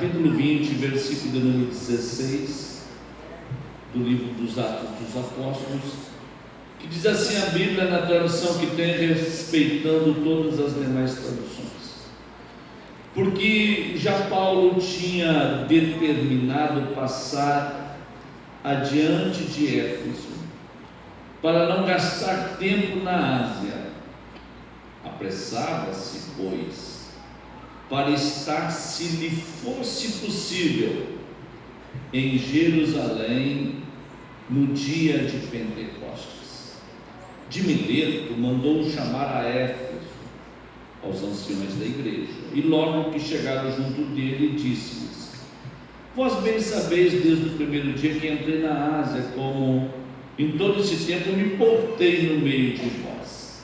capítulo 20, versículo de número 16, do livro dos Atos dos Apóstolos, que diz assim a Bíblia, na tradução que tem, respeitando todas as demais traduções: porque já Paulo tinha determinado passar adiante de Éfeso, para não gastar tempo na Ásia. Apressava-se, pois, para estar, se lhe fosse possível, em Jerusalém no dia de Pentecostes. De Mileto mandou chamar a Éfeso aos anciões da igreja, e logo que chegaram junto dele, disse-lhes: vós bem sabeis desde o primeiro dia que entrei na Ásia, como em todo esse tempo me portei no meio de vós,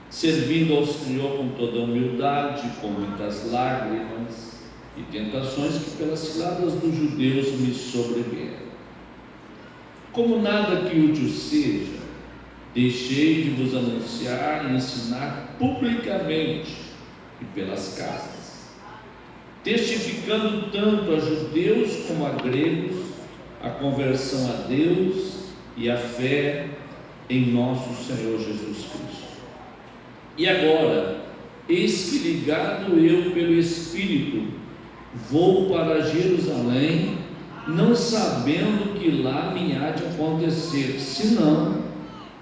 servindo ao Senhor com toda a humildade, com muitas lágrimas e tentações que pelas ciladas dos judeus me sobrevieram. Como nada que útil seja, deixei de vos anunciar e ensinar publicamente e pelas casas, testificando tanto a judeus como a gregos a conversão a Deus e a fé em nosso Senhor Jesus Cristo. E agora, eis que, ligado eu pelo Espírito, vou para Jerusalém, não sabendo que lá me há de acontecer, senão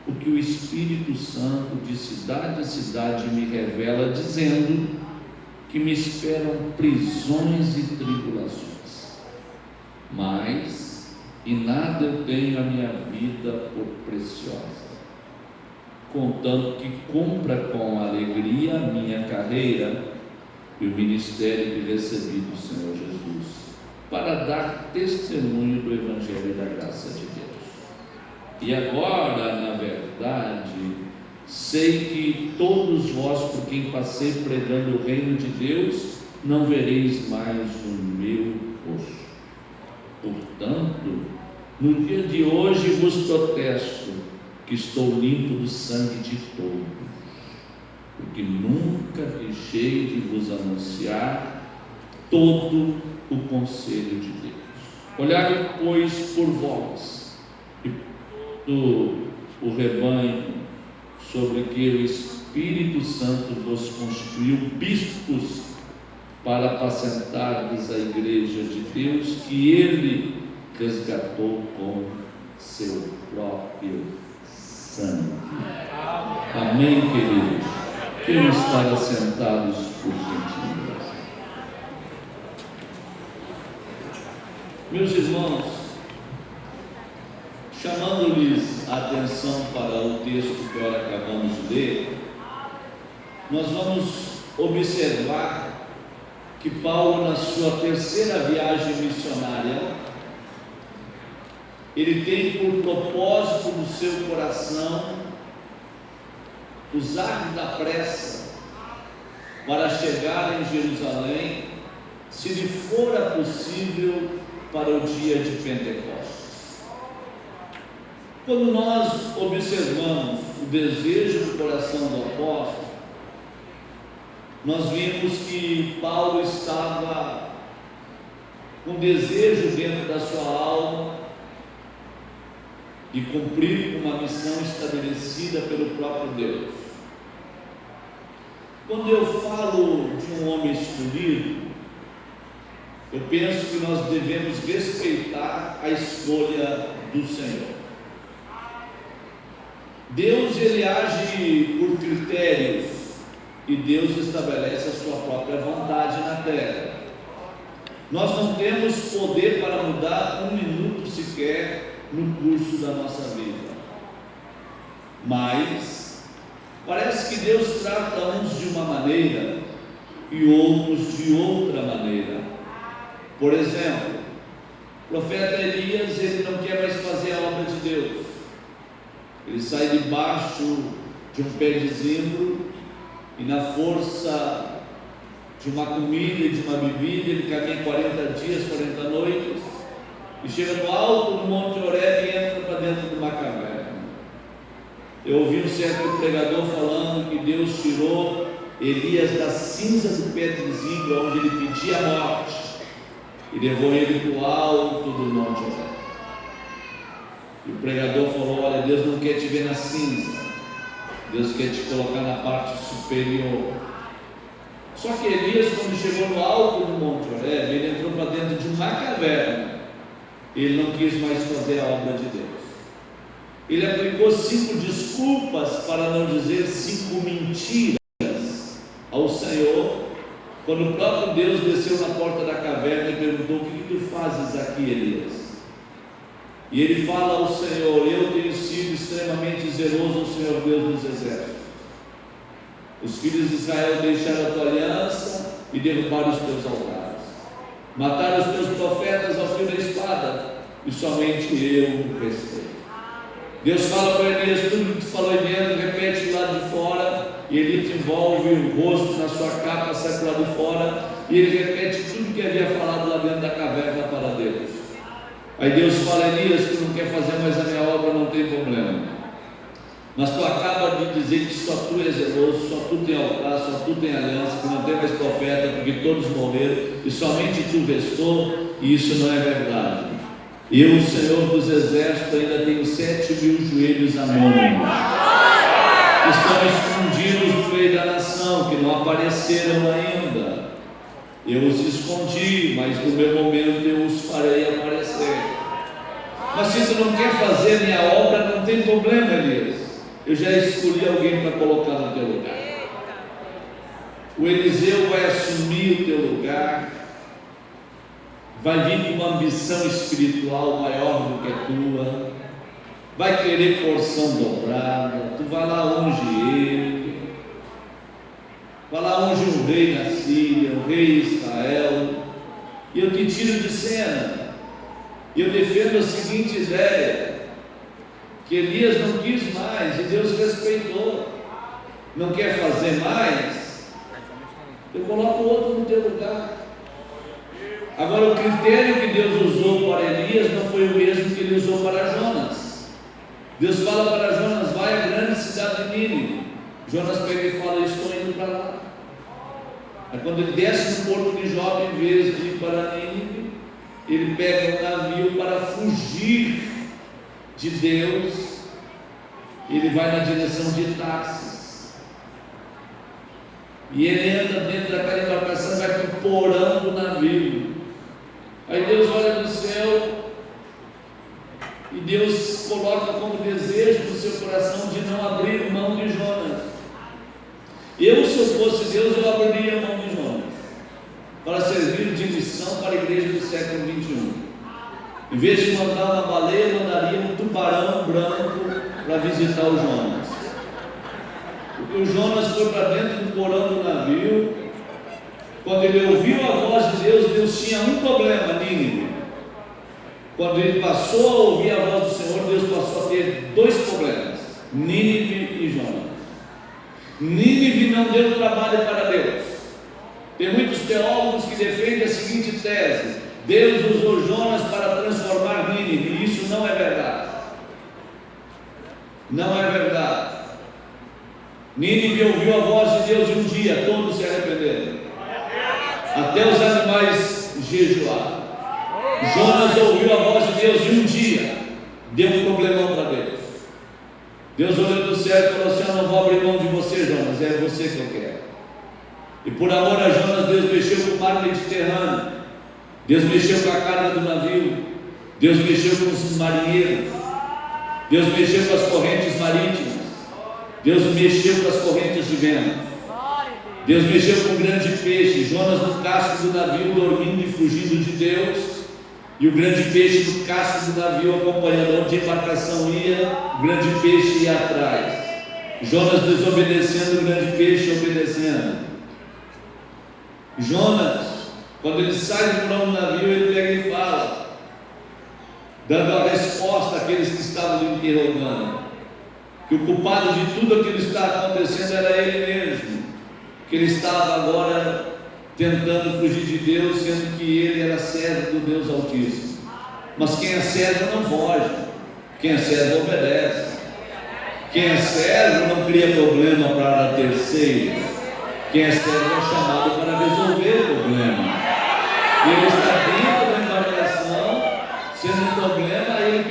o que o Espírito Santo de cidade a cidade me revela, dizendo que me esperam prisões e tribulações. Mas, e nada eu tenho a minha vida por preciosa, contando que cumpra com alegria a minha carreira e o ministério que recebi do Senhor Jesus, para dar testemunho do Evangelho da graça de Deus. E agora, na verdade, sei que todos vós, por quem passei pregando o reino de Deus, não vereis mais o meu rosto. Portanto, no dia de hoje vos protesto que estou limpo do sangue de todos, porque nunca deixei de vos anunciar todo o conselho de Deus. Olhai, pois, por vós e o rebanho sobre que o Espírito Santo vos constituiu bispos para apacentardes a igreja de Deus, que Ele resgatou com seu próprio sangue. Amém, queridos? Queremos estar assentados por gentileza. Meus irmãos, chamando-lhes a atenção para o texto que agora acabamos de ler, nós vamos observar que Paulo, na sua terceira viagem missionária, ele tem por propósito do seu coração usar da pressa para chegar em Jerusalém, se lhe fora possível, para o dia de Pentecostes. Quando nós observamos o desejo do coração do apóstolo, nós vimos que Paulo estava com desejo dentro da sua alma de cumprir uma missão estabelecida pelo próprio Deus. Quando eu falo de um homem escolhido, eu penso que nós devemos respeitar a escolha do Senhor. Deus, ele age por critérios, e Deus estabelece a sua própria vontade na terra. Nós não temos poder para mudar um minuto sequer no curso da nossa vida, mas parece que Deus trata uns de uma maneira e outros de outra maneira. Por exemplo, o profeta Elias, ele não quer mais fazer a obra de Deus. Ele sai debaixo de um pé de zimbro e, na força de uma comida e de uma bebida, ele caminha 40 dias, 40 noites e chega no alto do Monte Horebe e entra para dentro de uma caverna. Eu ouvi um certo pregador falando que Deus tirou Elias da cinza do pé de zimbro, onde ele pedia a morte, e levou ele para o alto do Monte Horebe. E o pregador falou: olha, Deus não quer te ver na cinza, Deus quer te colocar na parte superior. Só que Elias, quando chegou no alto do Monte Horebe, ele entrou para dentro de uma caverna. Ele não quis mais fazer a obra de Deus. Ele aplicou 5 desculpas, para não dizer 5 mentiras, ao Senhor, quando o próprio Deus desceu na porta da caverna e perguntou: o que tu fazes aqui, Elias? E ele fala ao Senhor: eu tenho sido extremamente zeloso ao Senhor Deus dos exércitos. Os filhos de Israel deixaram a tua aliança e derrubaram os teus altares, mataram os teus profetas ao fio da espada, e somente eu restei. Deus fala para Elias: tudo que tu falou aí dentro, repete lá de fora. E ele te envolve o rosto na sua capa, sai para lá de fora, e ele repete tudo que havia falado lá dentro da caverna para Deus. Aí Deus fala: Elias, tu não quer fazer mais a minha obra, não tem problema, mas tu acaba de dizer que só tu és zeloso, só tu tem altar, só tu tem aliança, que não tem mais profeta, porque todos morreram e somente tu restou, e isso não é verdade. Eu, o Senhor dos exércitos, ainda tenho 7.000 joelhos anônimos, que estão escondidos no meio da nação, que não apareceram ainda. Eu os escondi, mas no meu momento eu os farei aparecer. Mas se tu não quer fazer minha obra, não tem problema, Elias. Eu já escolhi alguém para colocar no teu lugar. O Eliseu vai assumir o teu lugar, vai vir com uma ambição espiritual maior do que a tua, vai querer porção dobrada. Tu vai lá, unge ele, vai lá, unge um rei na Síria, um rei em Israel, e eu te tiro de cena. E eu defendo a seguinte ideia: que Elias não quis mais e Deus respeitou. Não quer fazer mais, eu coloco outro no teu lugar. Agora, o critério que Deus usou para Elias não foi o mesmo que ele usou para Jonas. Deus fala para Jonas: vai à grande cidade de Nínive. Jonas pega e fala: estou indo para lá. Aí quando ele desce no porto de Jope, em vez de ir para Nínive, ele pega um navio para fugir de Deus. Ele vai na direção de Tarsis, e ele entra dentro daquela embarcação, vai para o porão do navio. Aí Deus olha do céu e Deus coloca como desejo no seu coração de não abrir mão de Jonas. Eu, se eu fosse Deus, eu abriria mão de Jonas para servir de missão para a igreja do século 21. Em vez de mandar uma baleia, eu mandaria um tubarão branco para visitar o Jonas. Porque o Jonas foi para dentro do porão do navio. Quando ele ouviu a voz de Deus, Deus tinha um problema: Nínive. Quando ele passou a ouvir a voz do Senhor, Deus passou a ter 2 problemas: Nínive e Jonas. Nínive não deu trabalho para Deus. Tem muitos teólogos que defendem a seguinte tese: Deus usou Jonas para transformar Nínive, e isso não é verdade. Não é verdade. Nínive ouviu a voz de Deus e um dia todos se arrependeram, até os animais jejuaram. Jonas ouviu a voz de Deus e um dia deu um problemão para Deus. Deus olhou do céu e falou assim: eu não vou abrir mão de você, Jonas, é você que eu quero. E por amor a Jonas, Deus mexeu com o mar Mediterrâneo, Deus mexeu com a carga do navio, Deus mexeu com os marinheiros, Deus mexeu com as correntes marítimas, Deus mexeu com as correntes de vento, Deus mexeu com o grande peixe. Jonas no casco do navio, dormindo e fugindo de Deus, e o grande peixe no casco do navio, acompanhando onde a embarcação ia, o grande peixe ia atrás. Jonas desobedecendo, o grande peixe obedecendo. Jonas, quando ele sai do porão do navio, ele pega e fala, dando a resposta àqueles que estavam lhe interrogando, que o culpado de tudo aquilo que está acontecendo era ele mesmo, que ele estava agora tentando fugir de Deus, sendo que ele era servo do Deus Altíssimo. Mas quem é servo não foge, quem é servo obedece. Quem é servo não cria problema para terceiros. Quem é servo é chamado para resolver o problema. E ele está dentro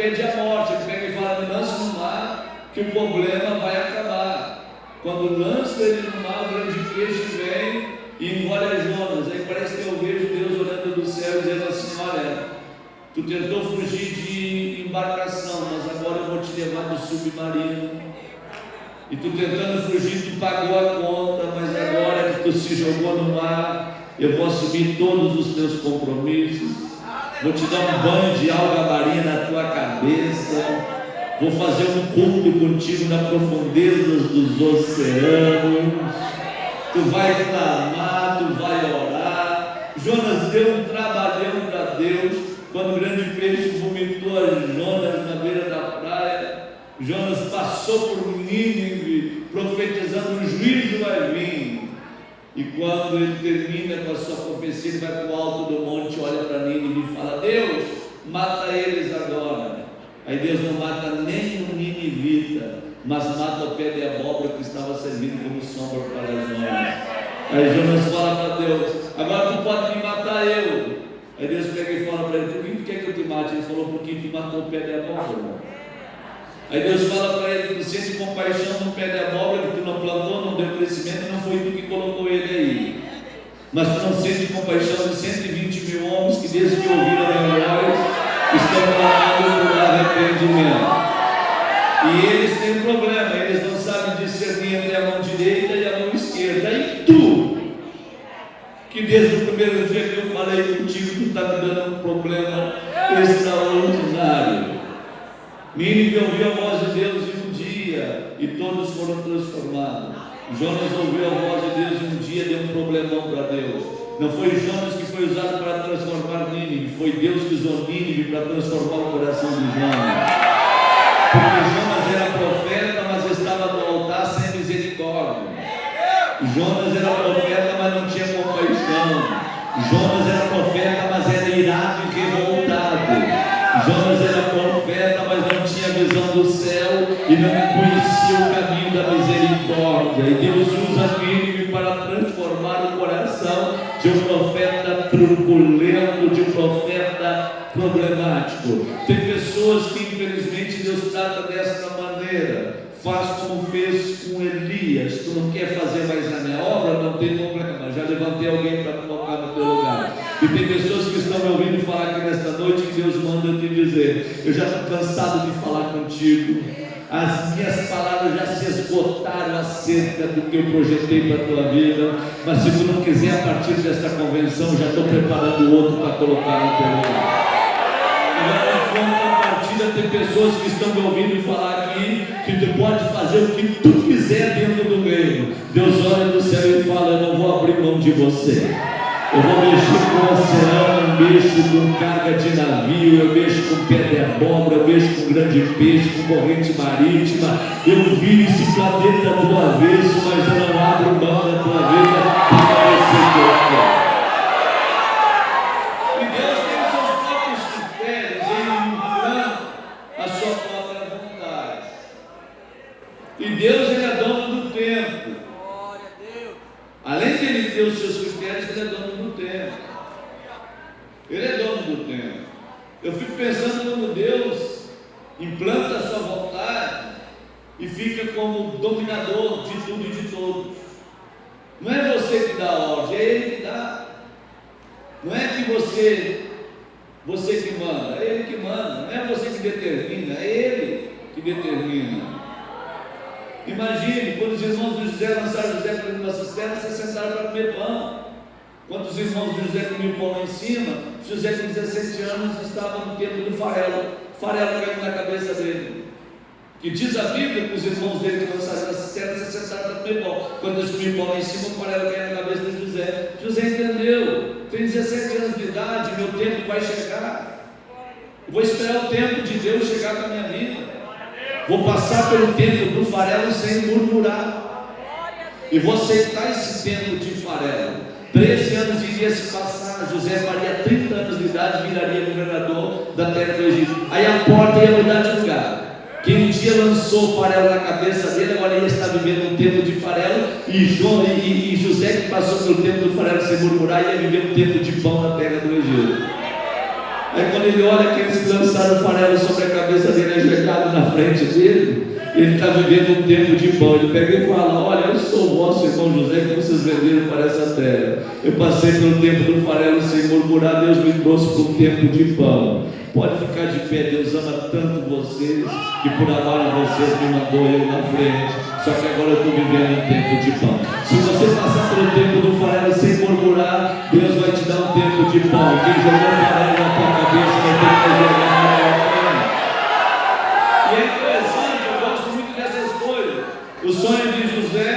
pede a morte. Ele pega e fala: me lance no mar, que o problema vai acabar. Quando lança ele no mar, o grande peixe vem e engole a Jonas. Aí parece que eu vejo Deus olhando do céu e dizendo assim: olha, tu tentou fugir de embarcação, mas agora eu vou te levar do submarino. E tu tentando fugir, tu pagou a conta, mas agora que tu se jogou no mar, eu vou assumir todos os teus compromissos, vou te dar um banho de alga marinha na tua cabeça, vou fazer um culto contigo na profundeza dos oceanos, tu vai clamar, tu vai orar. Jonas deu um trabalhão para Deus. Quando o grande peixe vomitou a Jonas na beira da praia, Jonas passou por Nínive, profetizando: um juízo vai vir. E quando ele termina com a sua profecia, ele vai para o alto do monte, olha para Nínive e fala: Deus, mata eles agora. Aí Deus não mata nem o ninivita, mas mata o pé de abóbora que estava servindo como sombra para Jonas. Aí Jonas fala para Deus: agora tu pode me matar eu. Aí Deus pega e fala para ele: por que tu quer que eu te mate? Ele falou: porque tu matou o pé de abóbora. Aí Deus fala para ele: tu sente compaixão no pé de abóbora que tu não plantou, não deu crescimento, não foi tu que colocou ele aí. Mas tu não sente compaixão de 120 mil homens que desde que ouviram a minha voz estão clamando por arrependimento. E eles têm um problema, eles não sabem discernir entre a mão direita e a mão esquerda. E tu, que desde o primeiro dia que eu falei contigo, tu está me dando um problema extraordinário. Nínive ouviu a voz de Deus em um dia e todos foram transformados. Jonas ouviu a voz de Deus em um dia e deu um problemão para Deus. Não foi Jonas que foi usado para transformar Nínive, foi Deus que usou Nínive para transformar o coração de Jonas. Porque Jonas era profeta, mas estava no altar sem misericórdia. Jonas era profeta, mas não tinha compaixão. Jonas era profeta, mas era irado e revoltado. Jonas era profeta, mas não tinha visão do céu e não conhecia o caminho da misericórdia. E Deus usa Nínive para transformar o coração de um profeta truculento, de um profeta problemático. Tem pessoas que infelizmente Deus trata desta maneira. Faz como fez com Elias. Tu não quer fazer mais a minha obra? Não tem problema, já levantei alguém para colocar no teu lugar. E tem pessoas que estão me ouvindo falar aqui nesta noite que Deus manda eu te dizer: eu já estou cansado de falar contigo, as minhas palavras já se esgotaram acerca do que eu projetei para a tua vida, mas se tu não quiser, a partir desta convenção, já estou preparando outro para colocar no teu lugar. Tem pessoas que estão me ouvindo falar aqui que tu pode fazer o que tu quiser dentro do reino. Deus olha do céu e fala: eu não vou abrir mão de você. Eu vou mexer com o oceano, eu mexo com carga de navio, eu mexo com pé de abóbora, eu mexo com grande peixe, com corrente marítima. Eu viro esse planeta do avesso, mas eu não abro mão da tua vida para você que eu quero. E Deus, ele é dono do tempo. Além de ele ter os seus critérios, ele é dono do tempo. Ele é dono do tempo. Eu fico pensando como Deus implanta a sua vontade e fica como dominador de tudo e de todos. Não é você que dá a ordem, é Ele que dá. Não é que você que manda, é Ele que manda. Não é você que determina, é Ele que determina. Imagine, quando os irmãos de José lançaram José para uma cisterna, se sentaram para comer pão. Quando os irmãos de José comiam pão lá em cima, José com 17 anos estava no tempo do farelo. O farelo caiu na cabeça dele. Que diz a Bíblia que os irmãos dele que lançaram na cisterna se sentaram para comer pão. Quando eles comiam pão lá em cima, o farelo caiu na cabeça de José. José entendeu: tem 17 anos de idade, meu tempo vai chegar. Eu vou esperar o tempo de Deus chegar para a minha vida. Vou passar pelo tempo do farelo sem murmurar. E vou aceitar esse tempo de farelo. 13 anos iria se passar. José faria 30 anos de idade, viraria governador da terra do Egito. Aí a porta ia mudar de lugar. Quem um dia lançou o farelo na cabeça dele, agora ia estar vivendo um tempo de farelo. E José, que passou pelo tempo do farelo sem murmurar, ia viver um tempo de pão na terra do Egito. Aí quando ele olha aqueles que lançaram o farelo sobre a cabeça dele, ajoelhado na frente dele, ele está vivendo um tempo de pão. Ele pega e fala: olha, eu sou o vosso irmão José, que vocês venderam para essa terra. Eu passei pelo tempo do farelo sem murmurar, Deus me trouxe para um tempo de pão. Pode ficar de pé, Deus ama tanto vocês, que por amar a vocês me mandou eu na frente. Só que agora eu estou vivendo um tempo de pão. Se você passar pelo tempo do farelo sem murmurar, Deus vai te dar um tempo de pão. Quem jogou farelo na tua cabeça vai ter que jogar na frente. E é interessante, eu gosto muito dessas coisas. O sonho de José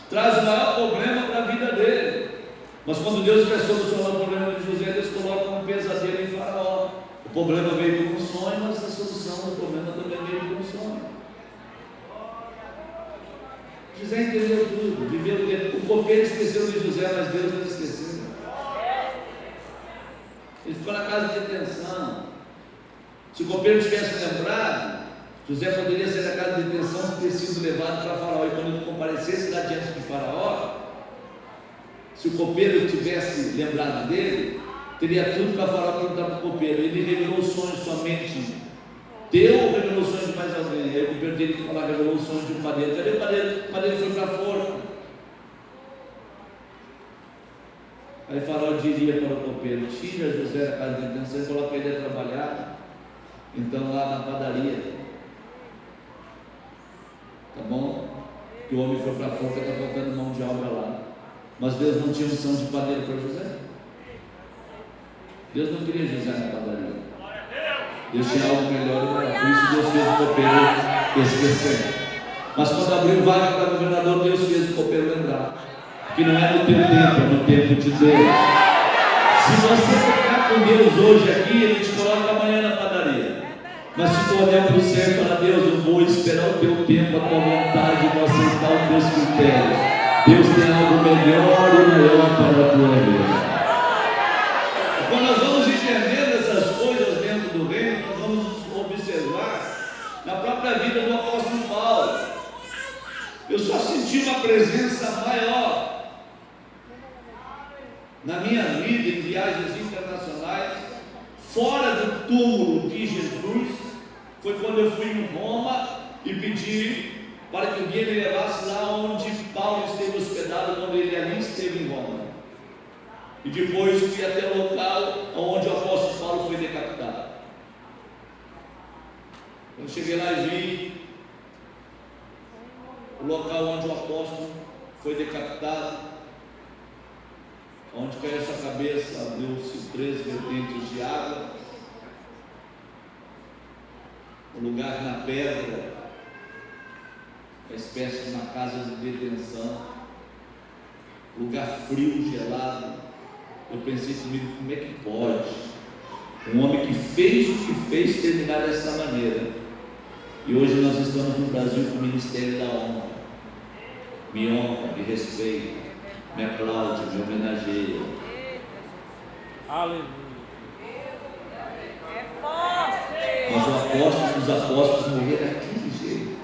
traz o maior problema para a vida dele. Mas quando Deus quer solucionar o problema de José, Deus coloca um pesadelo em Faraó. O problema veio com um sonho, mas a solução do problema também veio com um sonho. José entendeu tudo, viveu o tempo. O copeiro esqueceu de José, mas Deus não esqueceu. Ele ficou na casa de detenção. Se o copeiro tivesse lembrado, José poderia ser da casa de detenção e ter sido levado para Faraó. E quando ele comparecesse lá diante de Faraó, se o copeiro tivesse lembrado dele, teria tudo para Faraó perguntar para o copeiro. Ele revelou o sonho somente teu ou revelou o sonho de mais alguém? Aí o copeiro teve que falar: revelou o sonho de um padeiro. Cadê o padeiro? O padeiro foi para fora. Aí Faraó diria para o copeiro: tira José da casa de detenção e coloca ele a trabalhar, então lá na padaria, tá bom? Que o homem foi para fora, está faltando mão de obra lá. Mas Deus não tinha unção de padeiro para José. Deus não queria José na padaria. Deus tinha algo melhor, por isso Deus fez o copeiro esquecer. Mas quando abriu vaga para governador, Deus fez o copeiro lembrar que não é no teu tempo, é no tempo de Deus. Se você ficar com Deus hoje aqui, Ele te coloca amanhã na padaria. Mas se tu olhar para o céu e falar: Deus, eu vou esperar o teu tempo, a tua vontade, vou aceitar os teus critérios. Deus tem algo melhor e maior para a tua vida. Quando nós vamos entender essas coisas dentro do reino, nós vamos observar na própria vida do apóstolo Paulo. Eu só senti uma presença maior na minha vida em viagens internacionais, fora do túmulo de Jesus, foi quando eu fui em Roma e pedi para que alguém me levasse lá onde Paulo esteve hospedado, quando ele ali esteve em Roma. E depois fui até o local onde o apóstolo Paulo foi decapitado. Quando cheguei lá e vi o local onde o apóstolo foi decapitado, onde caiu a sua cabeça, abriu-se 3 vertentes de água, o lugar na pedra, uma espécie de uma casa de detenção, lugar frio, gelado. Eu pensei comigo: como é que pode um homem que fez o que fez terminar dessa maneira? E hoje nós estamos no Brasil com o Ministério da Honra. Me honra, me respeita, me aplaude, me homenageia. Aleluia. Mas os apóstolos morreram daquele jeito.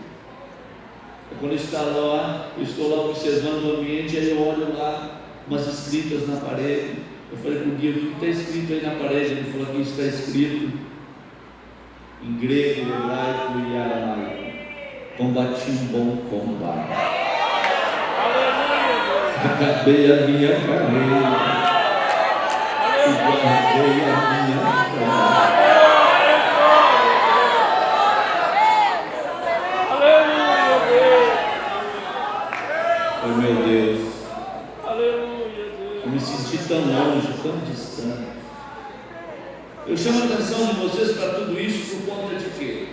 Quando eu estou lá observando o ambiente, aí eu olho lá umas escritas na parede. Eu falei para o guia: o que está escrito aí na parede? Ele falou: aqui está escrito em grego, hebraico e aramaico: combati um bom combate, acabei a minha carreira e guardei a minha fé. Oh meu Deus, eu me senti tão longe, tão distante. Eu chamo a atenção de vocês para tudo isso por conta de quê?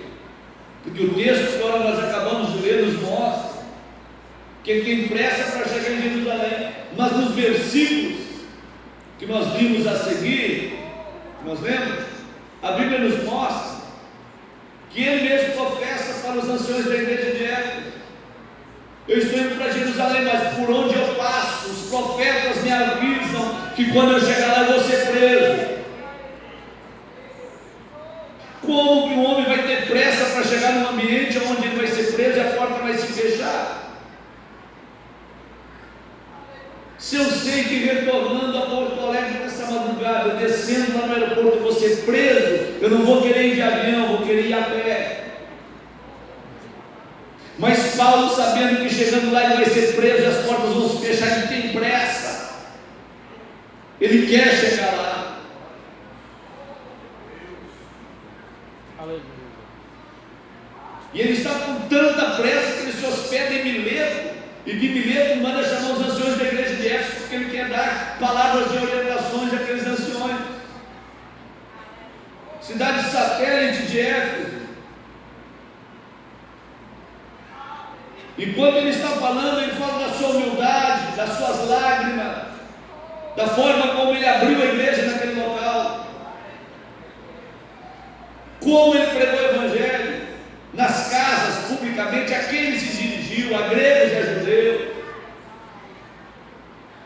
Porque o texto que agora nós acabamos de ler nos mostra que ele tem pressa para chegar em Jerusalém. Mas nos versículos que nós vimos a seguir, nós lemos, a Bíblia nos mostra que ele mesmo professa para os anciões da igreja de Éfeso: eu estou indo para Jerusalém, mas por onde eu passo, os profetas me avisam que quando eu chegar lá eu vou ser preso. Como que um homem vai ter pressa para chegar num ambiente onde ele vai ser preso e a porta vai se fechar? Se eu sei que retornando a Porto Alegre nessa madrugada, descendo lá no aeroporto, eu vou preso, eu não vou querer ir de avião, vou querer ir a pé. Mas Paulo, sabendo que chegando lá ele vai ser preso e as portas vão se fechar, ele tem pressa, ele quer chegar lá. E ele está com tanta pressa que ele se hospeda em Mileto, e de Mileto manda chamar os anciões da igreja de Éfeso, porque ele quer dar palavras de orientações àqueles anciões. Cidade satélite de Éfeso. E quando ele está falando, ele fala da sua humildade, das suas lágrimas, da forma como ele abriu a igreja naquele local, como ele pregou o evangelho nas casas, publicamente, a quem ele se dirigiu, a gregos e a judeus.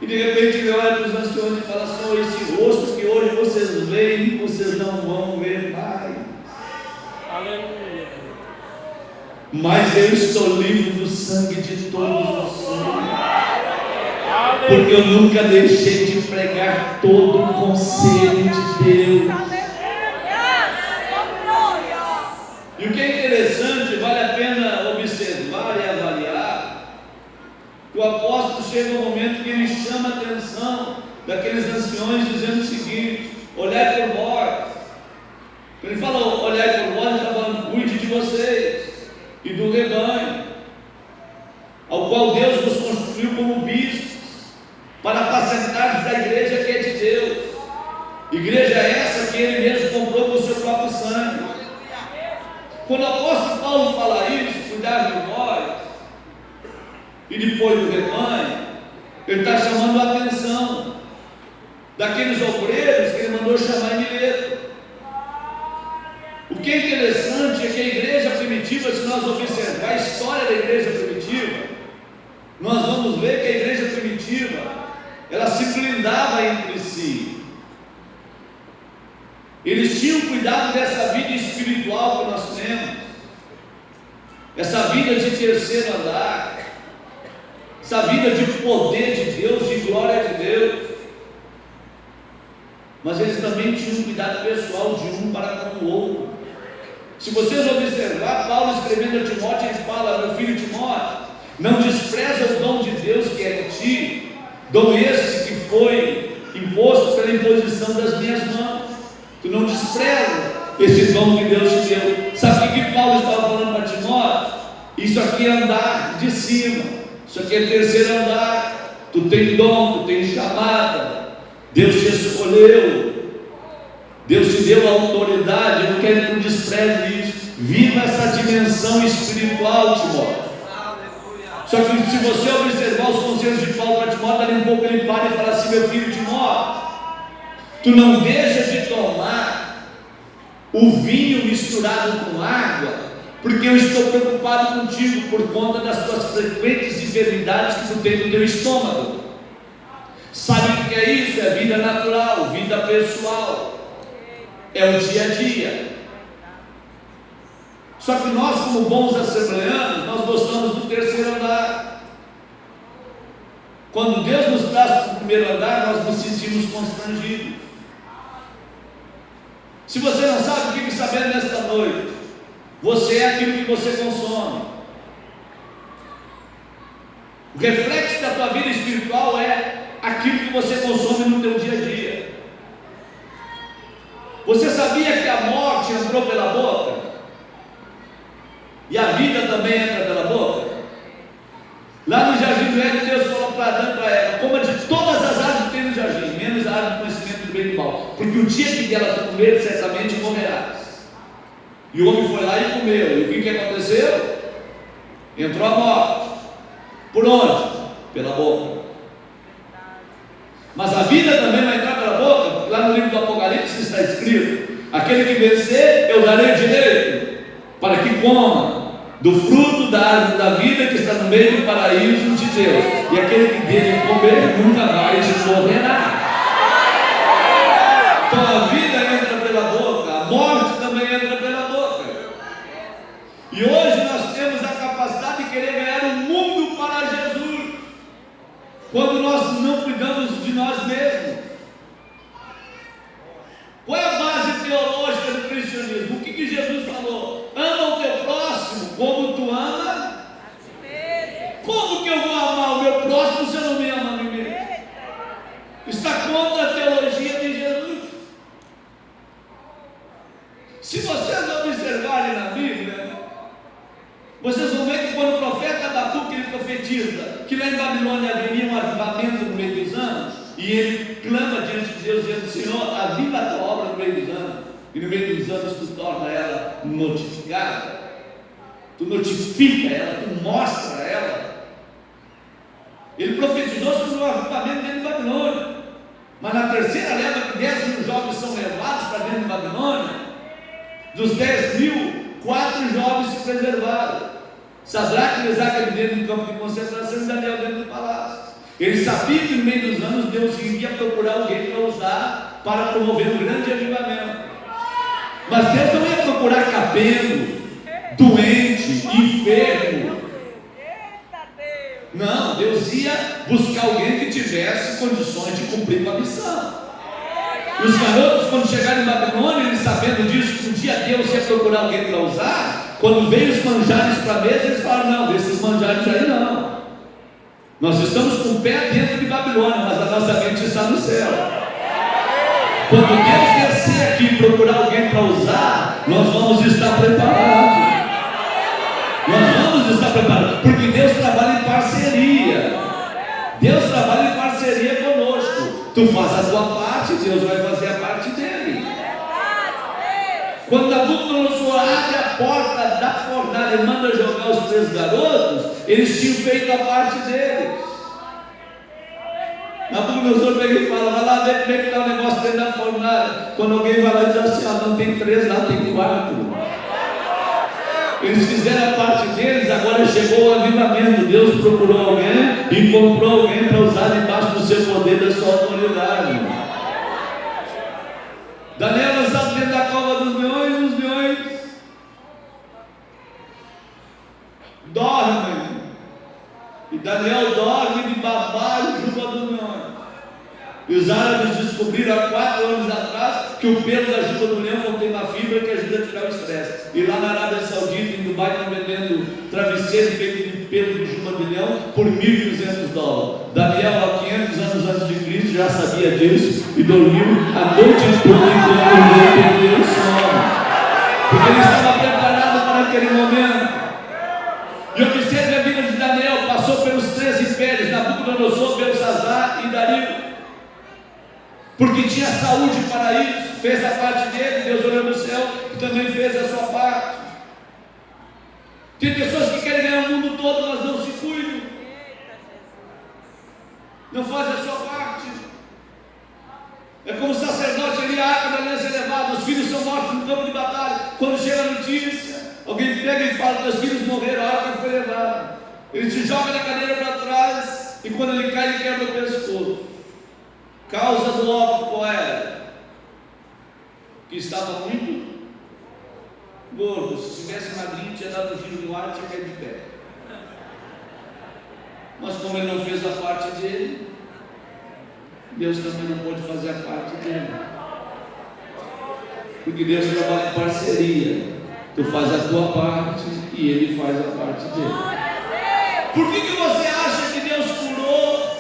E de repente ele olha para os anciões e fala: Senhor, esse rosto que hoje vocês veem, vocês não vão ver mais. Aleluia. Mas eu estou livre do sangue de todos vocês, porque eu nunca deixei de pregar todo o conselho de Deus. E o que é interessante, vale a pena observar e avaliar, que o apóstolo chega um momento que ele chama a atenção daqueles anciões, dizendo o seguinte: olhai por vós. Quando ele fala olhai por vós, ele está falando: cuide de vocês e do rebanho, ao qual Deus nos constituiu como bispos, para apacentar da igreja que é de Deus. Igreja essa que ele mesmo comprou com o seu próprio sangue. Quando o apóstolo Paulo fala isso, cuidar de vós e depois do rebanho, ele está chamando a atenção daqueles obreiros que ele mandou chamar em Mileto. O que é interessante é que a igreja primitiva, se nós observar a história da igreja primitiva, nós vamos ver que a igreja primitiva, ela se blindava entre si. Eles tinham cuidado dessa vida espiritual que nós temos, essa vida de terceiro andar, essa vida de poder de Deus, de glória de Deus. Mas eles também tinham um cuidado pessoal de um para com o outro. Se vocês observar, Paulo escrevendo a Timóteo, ele fala: meu filho Timóteo, não despreza o dom de Deus que é em ti, dom esse que foi imposto pela imposição das minhas mãos. Tu não despreza esse dom que Deus te deu. Sabe o que Paulo estava falando para Timóteo? Isso aqui é andar de cima, isso aqui é terceiro andar. Tu tem dom, tu tem chamada, Deus te escolheu, Deus te deu a autoridade. Eu não quero que tu despreze isso. Viva essa dimensão espiritual, Timóteo. Só que se você observar os conselhos de Paulo para Timóteo, ali um pouco ele para e fala assim: meu filho Timóteo, tu não deixa de tomar o vinho misturado com água, porque eu estou preocupado contigo por conta das tuas frequentes enfermidades que tu tem no teu estômago. Sabe o que é isso? É vida natural, vida pessoal, é o dia a dia. Só que nós, como bons assembleanos, nós gostamos do terceiro andar. Quando Deus nos traz para o primeiro andar, nós nos sentimos constrangidos. Se você não sabe, fique sabendo nesta noite: você é aquilo que você consome. O reflexo da tua vida espiritual é aquilo que você consome no teu dia a dia. Você sabia que a morte entrou pela boca? E a vida também entra pela boca? Lá no jardim do Éden, Deus falou para Adão e para Eva: coma de todas as árvores que tem no jardim, menos a árvore do conhecimento do bem e do mal, porque o dia que dela tu comer, certamente morrerás. E o homem foi lá e comeu. E o que aconteceu? Entrou a morte. Por onde? Pela boca. Mas a vida também vai entrar pela boca, porque lá no livro do Apocalipse está escrito: aquele que vencer, eu darei direito para que coma do fruto da árvore da vida que está no meio do paraíso de Deus, e aquele que dele comer nunca mais morrerá. Então a vida entra pela boca, a morte também entra pela boca. E hoje nós temos a capacidade de querer ganhar o mundo para Jesus, quando nós não cuidamos de nós mesmos. Qual é a base teológica está contra a teologia de Jesus. Se vocês observarem na Bíblia, vocês vão ver que quando o profeta Abacuque ele profetiza que lá em Babilônia haveria um avivamento no meio dos anos, e ele clama diante de Deus, dizendo: Senhor, aviva a tua obra no meio dos anos, e no meio dos anos tu torna ela notificada, tu notifica ela, tu mostra ela. Ele profetizou sobre o avivamento dentro de Babilônia, mas na terceira leva que 10.000 jovens são levados para dentro de Babilônia, dos 10.000, 4 jovens se preservaram: Sadraque, Mesaque e Abednego no campo de concentração, e Daniel dentro do palácio. Ele sabia que no meio dos anos Deus iria procurar alguém para usar para promover um grande avivamento. Mas Deus não ia procurar capengo, doente, enfermo. Não, Deus ia buscar alguém que tivesse condições de cumprir com a missão. E os garotos, quando chegaram em Babilônia, eles sabendo disso, que um dia Deus ia procurar alguém para usar, quando veio os manjares para a mesa, eles falaram: não, desses manjares aí não. Nós estamos com o pé dentro de Babilônia, mas a nossa mente está no céu. Quando Deus descer aqui e procurar alguém para usar, nós vamos estar preparados. Nós vamos estar preparados, porque Deus trabalha em parceria. Deus trabalha em parceria conosco. Tu faz a tua parte, Deus vai fazer a parte dele. Quando Nabucodonosor abre a porta da fornalha e manda jogar os 3 garotos, eles tinham feito a parte deles. Nabucodonosor pega e fala: vai lá ver como é que está o negócio dentro da fornalha. Quando alguém vai lá e diz assim: não tem 3 lá, tem 4. Eles fizeram a parte deles, agora chegou o avivamento. Deus procurou alguém, encontrou alguém para usar debaixo do seu poder, da sua autoridade. Daniel lançado dentro da cova dos leões, e os leões dormem. E Daniel dorme de babar a juba dos leões. E os árabes descobriram há 4 anos atrás que o pelo da juba do leão contém uma fibra que ajuda a tirar o estresse. E lá na Arábia Saudita, em Dubai, estão vendendo travesseiro feito de pelo de juba de leão por $1.200. Daniel, há 500 anos antes de Cristo, já sabia disso e dormiu a noite toda enquanto perdeu o sono, porque ele estava preparado para aquele momento. E observe a vida de Daniel: passou pelos 3 impérios, Nabucodonosor, Belsazar e Dario, porque tinha saúde para isso, fez a parte dele. Deus olhou no céu e também fez a sua parte. Tem pessoas que querem ganhar o mundo todo, mas não se cuidam, não fazem a sua parte. É como o sacerdote ali, a arca da aliança é levada, os filhos são mortos no campo de batalha. Quando chega a notícia, alguém pega e fala: teus filhos morreram, a arca foi levada. Ele se joga na cadeira para trás, e quando ele cai, ele quebra o pescoço. Causa do óbito qual era? Que estava muito gordo. Se tivesse magrinho, tinha dado um giro no ar e tinha caído de pé. Mas como ele não fez a parte dele, Deus também não pode fazer a parte dele. Porque Deus trabalha em parceria. Tu faz a tua parte e ele faz a parte dele. Por que você acha que Deus curou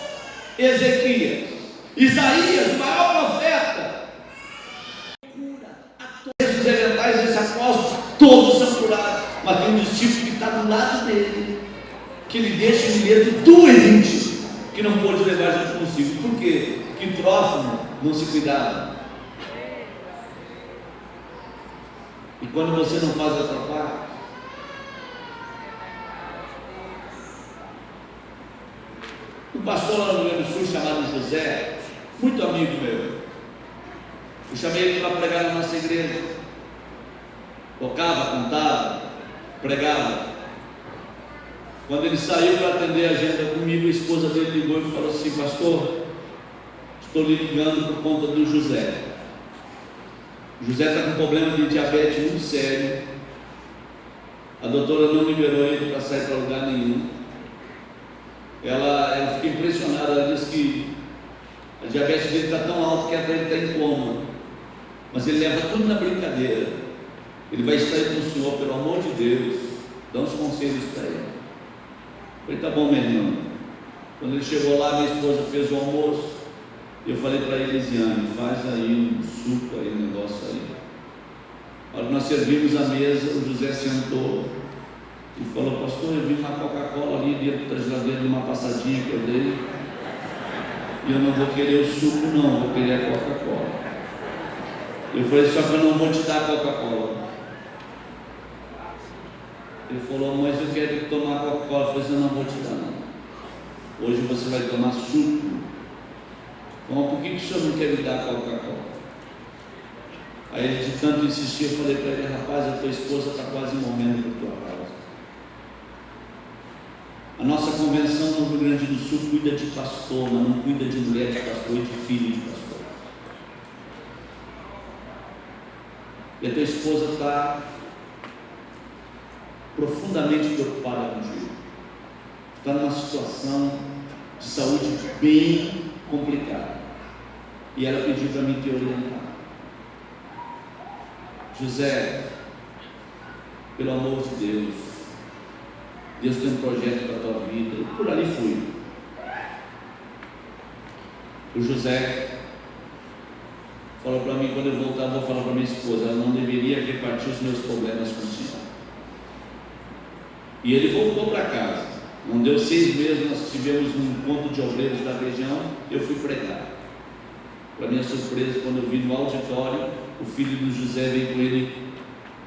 Ezequias? Isaías, o maior profeta, cura a todos os elementais desse apóstolo, todos são curados, mas tem um discípulo que está do lado dele, que ele deixa um leito doente, que não pôde levar gente consigo. Por quê? Porque Trófimo não se cuidava. E quando você não faz a tua parte, um pastor lá no Rio Grande do Sul chamado José, muito amigo meu, eu chamei ele para pregar na nossa igreja. Tocava, cantava, pregava. Quando ele saiu para atender a agenda comigo, a esposa dele ligou e falou assim: pastor, estou lhe ligando por conta do José. O José está com problema de diabetes muito sério. A doutora não liberou ele para sair para lugar nenhum. Ela fica impressionada. Ela diz que a diabetes dele está tão alta que até ele está em coma, mas ele leva tudo na brincadeira. Ele vai estar aí com o senhor, pelo amor de Deus, dá uns conselhos para ele. Eu falei: tá bom, meu irmão. Quando ele chegou lá, minha esposa fez o almoço, Eu falei para Elisiane, faz aí um suco aí, um negócio aí. A hora que nós servimos a mesa, o José sentou e falou: pastor, eu vi uma Coca-Cola ali dentro da geladeira, numa passadinha que eu dei, e eu não vou querer o suco não, vou querer a Coca-Cola. Eu falei: só que eu não vou te dar Coca-Cola. Ele falou: mas eu quero tomar Coca-Cola. Eu falei: eu não vou te dar não, hoje você vai tomar suco. Então, por que o senhor não quer me dar Coca-Cola? Aí ele, de tanto insistir, eu falei para ele: rapaz, a tua esposa está quase morrendo por tua causa. A nossa convenção no Rio Grande do Sul cuida de pastor, mas não cuida de mulher de pastor e de filho de pastor. E a tua esposa está profundamente preocupada contigo. Está numa situação de saúde bem complicada. E ela pediu para mim te orientar. José, pelo amor de Deus, Deus tem um projeto para a tua vida. E por ali fui. O José falou para mim: quando eu voltar, vou falar para minha esposa, ela não deveria repartir os meus problemas com o Senhor. E ele voltou para casa. Não deu 6 meses, nós tivemos um encontro de obreiros da região. Eu fui pregar. Para minha surpresa, quando eu vi no auditório, o filho do José veio com ele,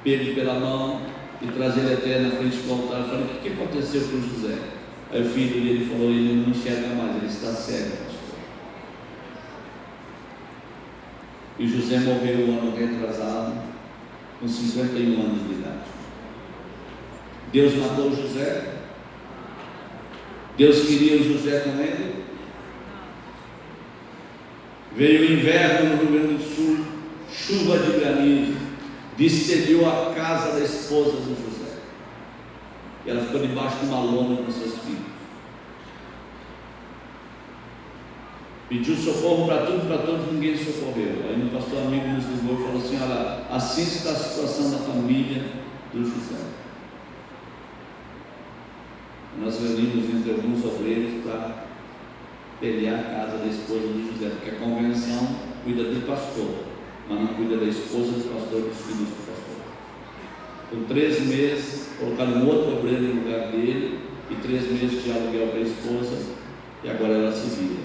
pego pela mão e traz ele até na frente do altar. Eu falei: o que aconteceu com o José? Aí o filho dele falou: ele não enxerga mais, ele está cego, pastor. E José morreu um ano retrasado, com 51 anos de idade. Deus matou o José? Deus queria o José com ele? Veio o inverno no Rio Grande do Sul, chuva de granizo, desteliou a casa da esposa do José. E ela ficou debaixo de uma lona com seus filhos. Pediu socorro para tudo, para todos, ninguém socorreu. Aí um pastor amigo nos ligou e falou assim: olha, assim está a situação da família do José. Nós reunimos entre alguns obreiros para pelear a casa da esposa do José, porque a convenção cuida do pastor, mas não cuida da esposa do pastor e dos filhos do pastor. Com 3 meses, colocaram um outro obreiro no lugar dele, e 3 meses de aluguel para a esposa, e agora ela se vira.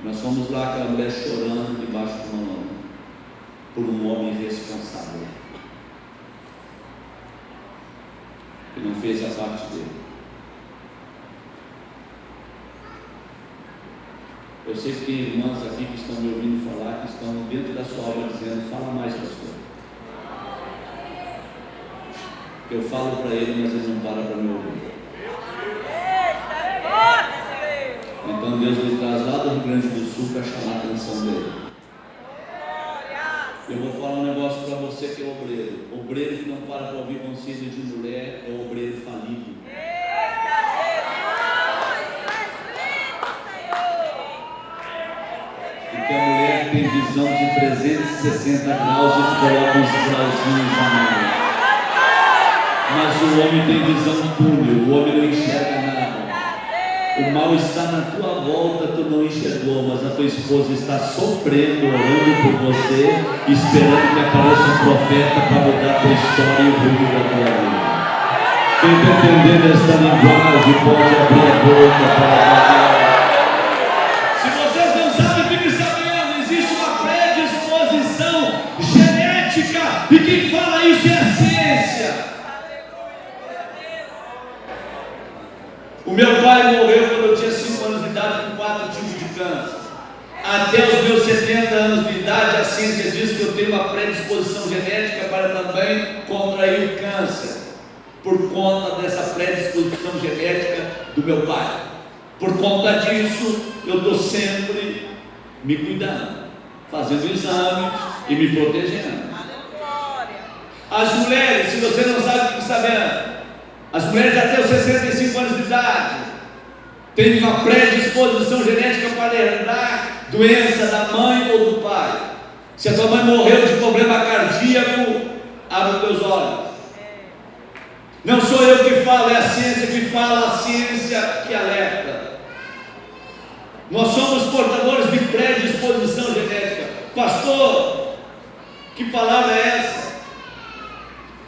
Nós fomos lá, aquela mulher chorando debaixo de uma lona, por um homem irresponsável, que não fez a parte dele. Eu sei que tem irmãs aqui que estão me ouvindo falar, que estão dentro da sua obra dizendo: fala mais, pastor. Eu falo para ele, mas ele não para me ouvir. Então Deus lhe traz lá do Rio Grande do Sul para chamar a atenção dele. Eu vou falar um negócio para você que é obreiro. Obreiro que não para ouvir conselho de mulher é obreiro falido. Porque a mulher tem visão de 360 graus e te coloca uns grauzinhos a mais. Mas o homem tem visão túnel, o homem não enxerga nada. O mal está na tua volta, tu não enxergou, mas a tua esposa está sofrendo, orando por você, esperando que apareça um profeta para mudar a tua história e o rumo da tua vida. Quem está entendendo esta linguagem pode abrir a boca para falar. Se vocês não sabem, fiquem sabendo, existe uma predisposição genética, e quem fala isso é a ciência. O meu pai morreu quando eu tinha 5 anos de idade com 4 tipos de câncer. Até os meus 70 anos de idade, a ciência diz que eu tenho uma predisposição genética para também contrair o câncer, por conta dessa predisposição genética do meu pai. Por conta disso, eu estou sempre me cuidando, fazendo exames e me protegendo. As mulheres, se você não sabe, fique sabendo. As mulheres até os 65 anos de idade têm uma predisposição genética para herdar doença da mãe ou do pai. Se a tua mãe morreu de problema cardíaco, abre os teus olhos. Não sou eu que falo, é a ciência que fala, a ciência que alerta. Nós somos portadores de predisposição genética. Pastor, que palavra é essa?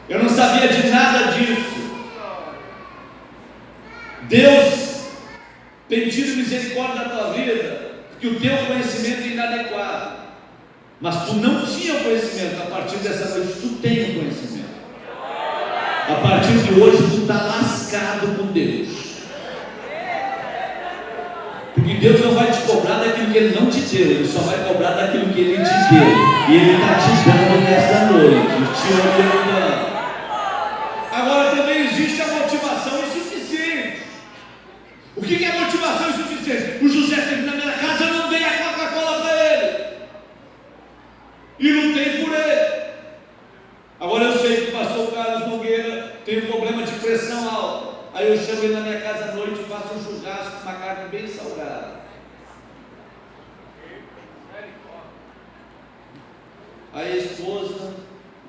Eu não sabia de nada disso. Deus tem tido misericórdia da tua vida, porque o teu conhecimento é inadequado. Mas tu não tinha o conhecimento. A partir dessa noite tu tem o conhecimento. A partir de hoje tu está lascado com Deus. Porque Deus não vai te cobrar daquilo que Ele não te deu, Ele só vai cobrar daquilo que Ele te deu. E Ele está te dando nesta noite, te orientando. Agora também existe a motivação insuficiente. O que é motivação insuficiente? O José teve na minha casa, eu não dei a Coca-Cola para ele. E lutei por ele. Agora eu sei que o pastor Carlos Nogueira tem um problema de pressão alta. Aí eu chamo ele na minha casa à noite e faço um churrasco com uma carne bem salgada. Aí a esposa,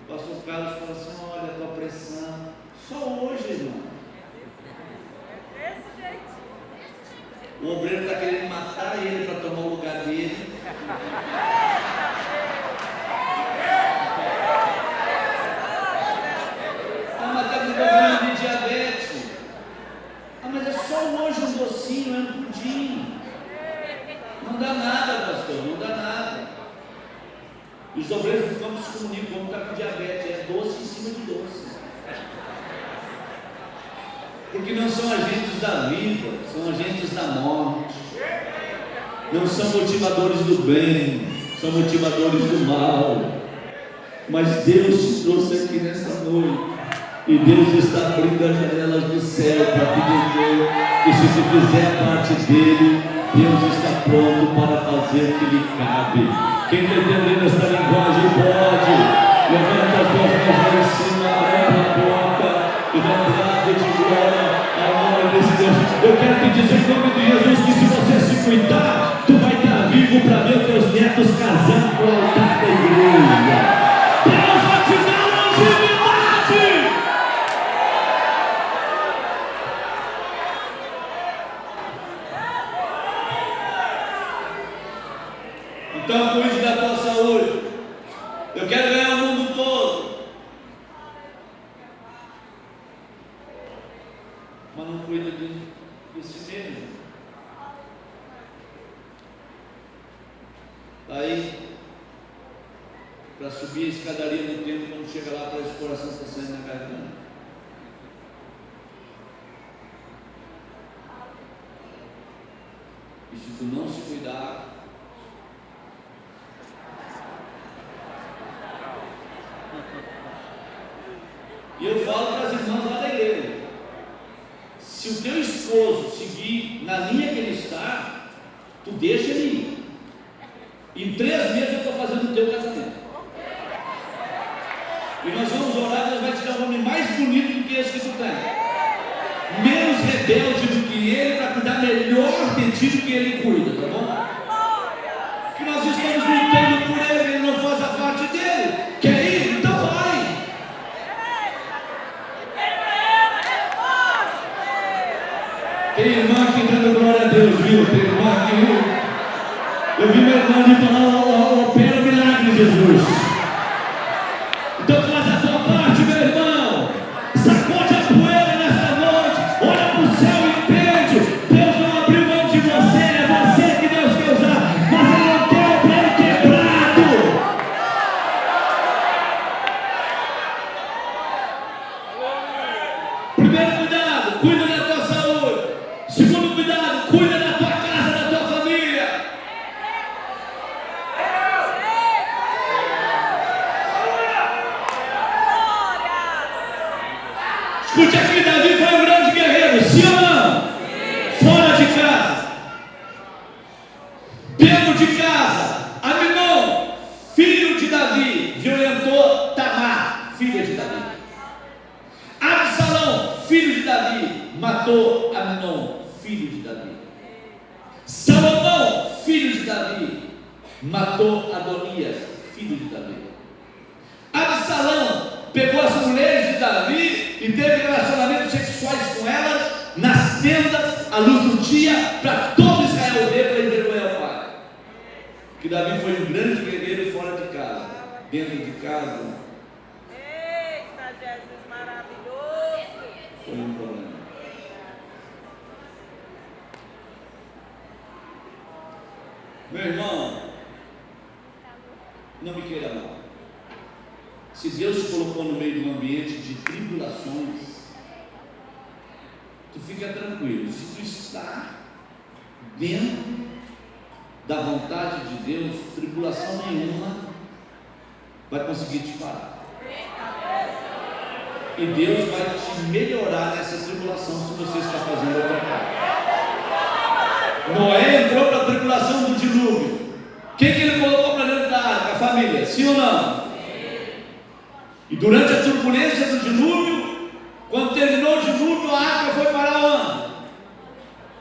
o pastor Carlos fala assim: olha a tua pressão. Só hoje, irmão. O obreiro está querendo matar ele para tomar o lugar dele. Mas está com problema de diabetes. Mas é só hoje um docinho, é um pudim. Não dá nada, pastor, não dá nada. E os obreiros do campo se comunicam, como está com diabetes, é doce em cima de doce. Porque não são agentes da vida, são agentes da morte. Não são motivadores do bem, são motivadores do mal. Mas Deus te trouxe aqui nessa noite. E Deus está abrindo as janelas do céu para te dizer que se tu fizer parte dele, Deus está pronto para fazer o que lhe cabe. Quem está entendendo essa linguagem pode. Levanta as duas mãos lá em cima, abre a boca e dá um brado de glória ao nome desse Deus. Eu quero te dizer em nome de Jesus que se você se cuidar, tu vai estar vivo para ver os teus netos casando com o altar da igreja. Deus vai te dar longevidade. Então cuide da tua saúde. Eu quero ganhar o mundo todo. Mas não cuida de si mesmo. Aí, para subir a escadaria do templo, quando chega lá, parece que o coração está saindo na garganta. E se tu não se cuidar, e eu falo para as irmãs lá da igreja: se o teu esposo seguir na linha que ele está, tu deixa ele ir. Em 3 meses eu estou fazendo o teu casamento. E nós vamos orar, Deus vai te dar um homem mais bonito do que esse que tu tem. Menos rebelde do que ele, para cuidar melhor de ti do que ele cuida, tá bom? Que nós estamos lutando por ele, ele não faz a parte dele. Quer ir? Então vai. Tem irmã que dando glória a Deus, viu? Tem irmã que... Eu vi meu irmão ali falar: opera o milagre, Jesus. Então faz a tua parte, meu irmão. Sacode a poeira nesta noite. Olha para o céu e entende: Deus não abriu mão de você, é você que Deus quer usar, mas Ele não quer o plano quebrado. Primeiro cuidado, cuida da tua saúde. Segundo cuidado, cuida da tua casa, da tua família. Escute aqui, Davi foi um grande guerreiro, sim ou não? Fora de casa. Dentro de casa, Aminon, filho de Davi, violentou Tamar, filha de Davi. Absalão, filho de Davi, matou Aminon, filho de Davi. Salomão, filho de Davi, matou Adonias, filho de Davi. Absalão pegou as mulheres de Davi e teve relacionamentos sexuais com elas nas tendas, à luz do dia, para todo Israel ver, para envergonhar Que Davi foi um grande guerreiro fora de casa, dentro de casa. Eita, Jesus maravilhoso. Foi um problema. Meu irmão, não me queira mal. Se Deus te colocou no meio de um ambiente de tribulações, tu fica tranquilo. Se tu está dentro da vontade de Deus, tribulação nenhuma vai conseguir te parar. E Deus vai te melhorar nessa tribulação se você está fazendo outra parte. Noé entrou para a tribulação do dilúvio. Quem que ele colocou para dentro da arca? A família, sim ou não? E durante a turbulência do dilúvio, quando terminou o dilúvio, a arca foi para onde?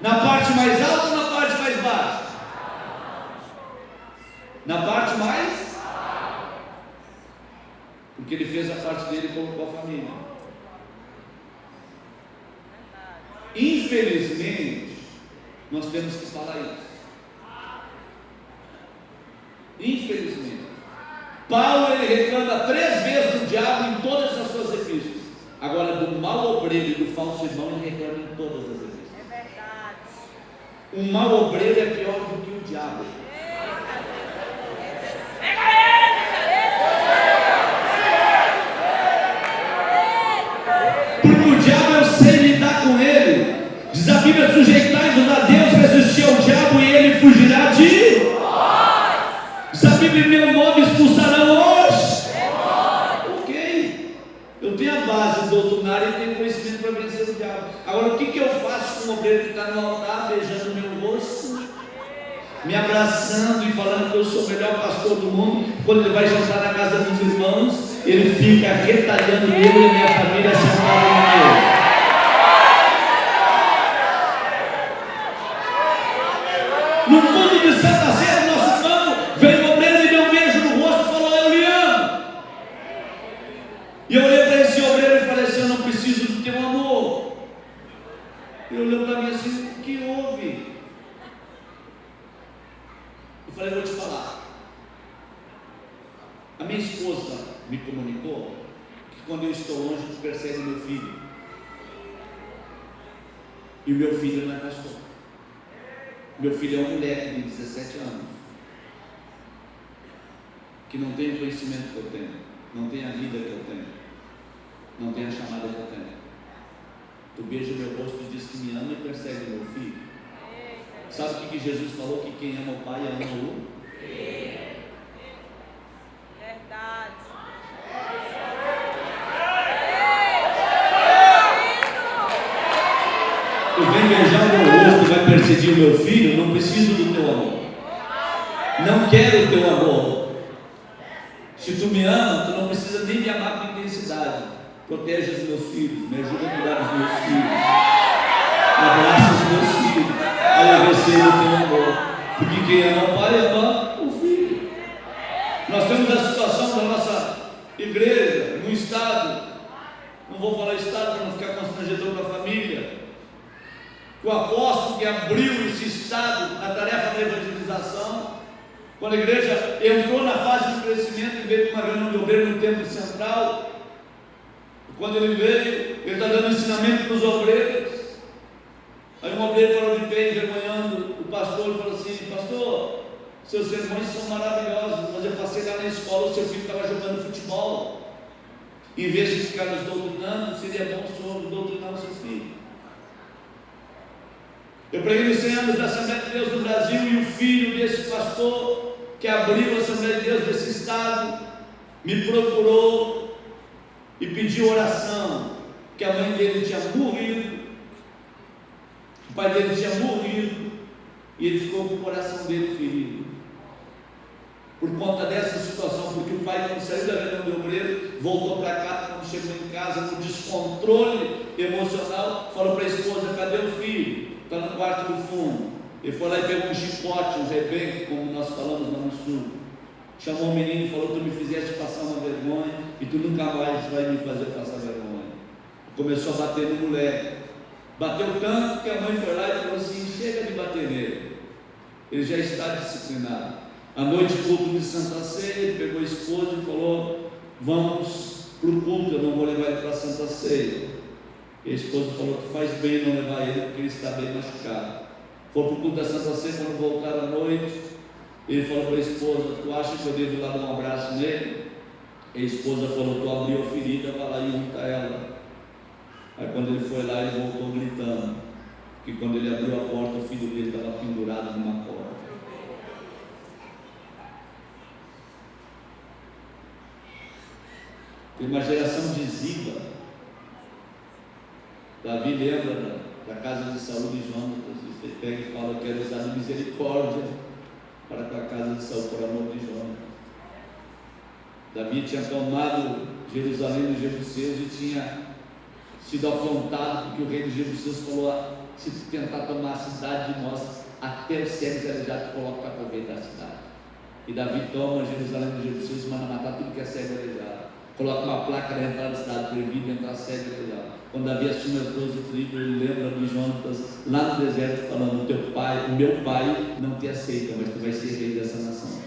Na parte mais alta ou na parte mais baixa? Na parte mais? Porque ele fez a parte dele e colocou a família. Infelizmente, nós temos que falar isso. Infelizmente, Paulo ele reclama 3 vezes do diabo em todas as suas epístolas. Agora, do mau obreiro e do falso irmão, ele reclama em todas as epístolas. É verdade. O mau obreiro é pior do que o diabo. Porque o diabo eu sei lidar com ele. Diz a Bíblia: sujeitai-vos a Deus, resistir ao diabo e ele fugirá de vós. Diz a Bíblia: meu nome expulsarão os. Ok, eu tenho a base doutrinária e tenho conhecimento para vencer o diabo. Agora, o que eu faço com o obreiro que está no altar, beijando meu rosto, me abraçando e falando que eu sou o melhor pastor do mundo? Quando ele vai jantar na casa dos irmãos, ele fica retalhando eu e minha família sentada no meio. No culto de Santa Ceia, no nosso campo, veio um obreiro e me deu um beijo no rosto e falou: eu lhe amo. E eu olhei para esse obreiro e falei assim: eu não preciso do teu amor. Ele olhou para mim assim: o que houve? Eu falei: vou te falar. A minha esposa me comunicou que quando eu estou longe, tu persegue meu filho. E o meu filho não é pastor. Meu filho é um moleque de 17 anos, que não tem o conhecimento que eu tenho, não tem a vida que eu tenho, não tem a chamada que eu tenho. Tu beija meu rosto e diz que me ama e persegue meu filho. Sabe o que Jesus falou? Que quem ama o Pai ama o Filho. Verdade. Tu vem beijar o meu rosto e vai perseguir o meu filho? Não preciso do teu amor. Não quero o teu amor. Se tu me ama, tu não precisa nem me amar com intensidade. Protege os meus filhos, me ajuda a cuidar dos meus filhos. Abraça os meus filhos. Aí eu recebo o teu amor. Porque quem ama o Pai ama o Filho. Nós temos a situação da nossa igreja, no estado. Não vou falar estado para não ficar constrangedor para a família. O apóstolo que abriu esse estado na tarefa da evangelização, quando a igreja entrou na fase de crescimento e veio com uma reunião de obreiros no templo central, quando ele veio, ele está dando ensinamento para os obreiros. Aí um obreiro parou de pé, envergonhando o pastor, e falou assim: pastor, seus sermões são maravilhosos, mas eu passei lá na escola, o seu filho estava jogando futebol. Em vez de ficar nos doutrinando, seria bom o senhor doutrinar o seu filho. Eu preguei nos 100 anos da Assembleia de Deus no Brasil, e o filho desse pastor que abriu a Assembleia de Deus desse estado me procurou e pediu oração, que a mãe dele tinha morrido, o pai dele tinha morrido, e ele ficou com o coração dele ferido por conta dessa situação, porque o pai, quando saiu da reunião do obreiro, voltou para cá, quando chegou em casa, no descontrole emocional, falou para a esposa: cadê o filho? Está no quarto do fundo. Ele foi lá e pegou um chicote, um rebenque, como nós falamos lá no sul. Chamou o menino e falou: tu me fizeste passar uma vergonha e tu nunca mais vai me fazer passar vergonha. Começou a bater no moleque. Bateu tanto que a mãe foi lá e falou assim: chega de bater nele, ele já está disciplinado. À noite, culto de Santa Ceia, ele pegou a esposa e falou: vamos para o culto, eu não vou levar ele para a Santa Ceia. E a esposa falou que faz bem não levar ele, porque ele está bem machucado. Foi para o culto da Santa Ceia, quando voltaram à noite, ele falou para a esposa: tu acha que eu devo ir lá dar um abraço nele? E a esposa falou: tu abriu a ferida, vai lá e unta ela. Aí quando ele foi lá, ele voltou gritando, que quando ele abriu a porta, o filho dele estava pendurado numa corda. Tem uma geração de Ziba. Davi lembra da casa de Saul e Jonatas, e pega e fala: eu quero usar de misericórdia para com a casa de Saul por amor de Jonatas. Davi tinha tomado Jerusalém dos jebuseus e tinha sido afrontado porque o rei dos jebuseus falou: se tu tentar tomar a cidade de nós, até os cegos aleijados tu coloca para correr da cidade. E Davi toma Jerusalém dos jebuseus e manda matar tudo que é cego e aleijado. Coloca uma placa na entrada da cidade, proibido entrar cego e aleijado. Quando Davi assume as 12 tribos, ele lembra de Jonatas lá no deserto, falando: o meu pai não te aceita, mas tu vai ser rei dessa nação.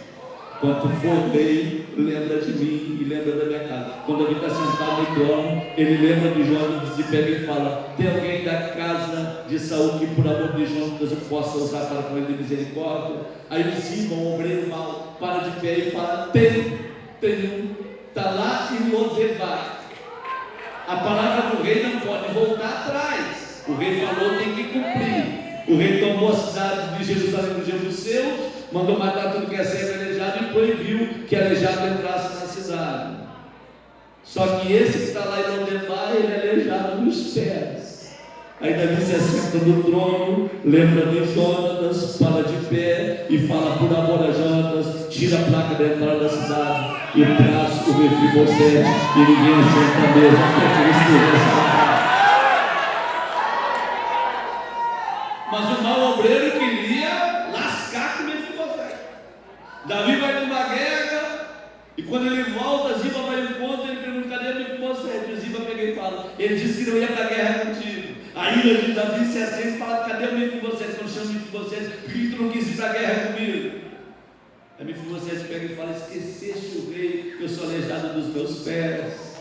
Quando tu for rei, lembra de mim e lembra da minha casa. Quando Davi está sentado no trono, ele lembra de Jonatas e pega e fala: tem alguém da casa de Saul que por amor de Jonatas eu possa usar para com ele de misericórdia? Aí o Ziba, um obreiro mau, para de pé e fala: tem está lá em Lodebar. A palavra do rei não pode voltar atrás. O rei falou, tem que cumprir. O rei tomou a cidade de Jerusalém dos jebuseus, mandou matar tudo que é cego e aleijado e proibiu que aleijado entrasse na cidade. Só que esse que está lá em Lodebar, ele é aleijado nos pés. Aí Davi se assenta no trono, lembra de Jonatas, para de pé e fala por amor a Jonatas: tira a placa da entrada da cidade e traz o Mefibosete, e ninguém senta à mesa até que ele esteja sentado. Mas o mau obreiro queria lascar com o Mefibosete. Davi vai numa guerra e quando ele volta, Ziba vai ao encontro, ele pergunta: cadê o Mefibosete? O Ziba pega e fala: ele disse que não ia para a guerra contigo. A ira de Davi se acende e fala: cadê o Mefibosete? Quando chama o Mefibosete: por que tu não quis ir para a guerra comigo? Aí Mefibosete pega e fala: esqueceste o rei, que eu sou aleijado dos meus pés.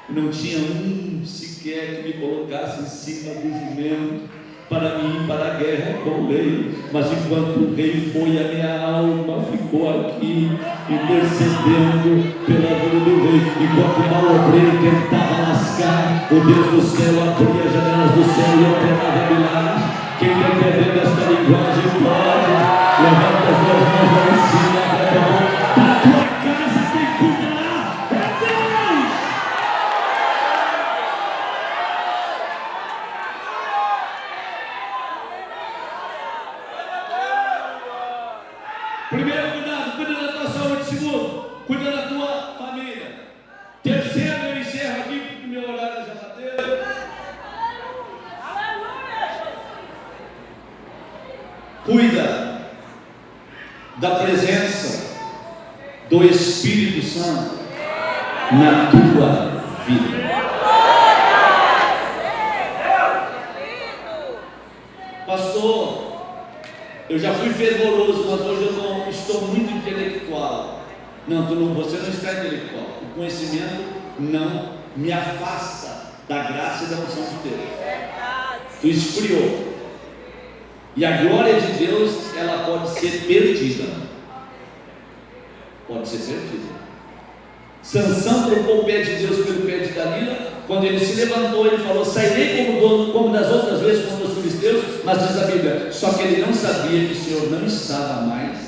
Não tinha um sequer que me colocasse em cima do jumento para mim ir para a guerra com o rei. Mas enquanto o rei foi, a minha alma ficou aqui, intercedendo pela vida do rei. Enquanto o mau obreiro tentava lascar, o Deus do céu abria as janelas do céu e operava milagres. Quem está entendendo esta linguagem pode levanta as duas mãos lá em cima, abre a mão. Da tua casa quem cuidará é Deus. Primeiro, cuida da tua saúde. Segundo, cuida da tua família. Terceiro, eu encerro aqui porque o meu horário já bateu. Cuida da presença do Espírito Santo na tua vida. Pastor, eu já fui fervoroso, mas hoje eu não estou muito intelectual. Não, você não está intelectual. O conhecimento não me afasta da graça e da unção de Deus. Tu esfriou. E a glória de Deus, ela pode ser perdida. Pode ser perdida. Sansão trocou o pé de Deus pelo pé de Dalila. Quando ele se levantou, ele falou: sairei como dono, como das outras vezes contra os filisteus. Mas diz a Bíblia, só que ele não sabia que o Senhor não estava mais.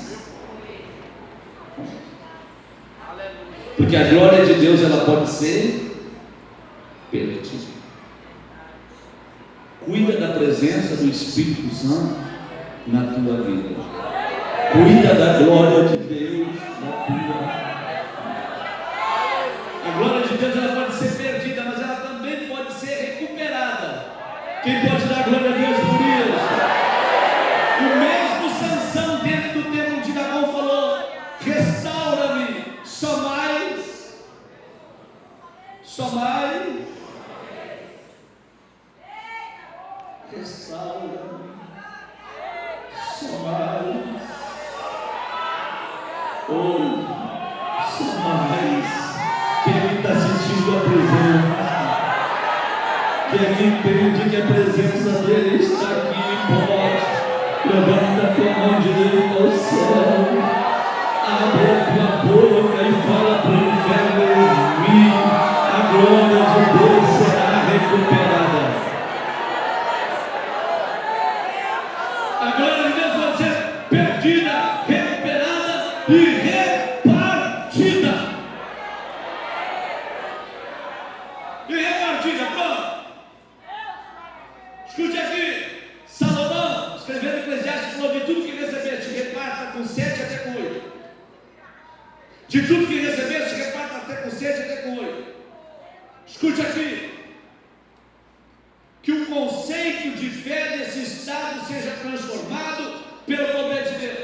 Porque a glória de Deus, ela pode ser perdida. Cuida da presença do Espírito Santo na tua vida. Cuida da glória de Deus na tua vida. A glória de Deus, ela pode ser perdida, mas ela também pode ser recuperada. Quem pode dar glória a Deus por isso? O mesmo Sansão dentro do templo de Dagom falou: restaura-me, só mais, restaura-me, só mais. entende que a presença dele está aqui, pode. Levanta a tua mão direita ao céu. Abre a tua boca e fala para o inferno ouvir. A glória de Deus será recuperada. A glória de Deus vai ser perdida, recuperada e repartida. E repartida, pronto. Escute aqui. Salomão, escrevendo Eclesiastes, falou: de tudo que recebeste, reparta com 7 até com 8. De tudo que recebeste, reparta até com 7 até com 8. Escute aqui. Que o conceito de fé desse estado seja transformado pelo poder de Deus.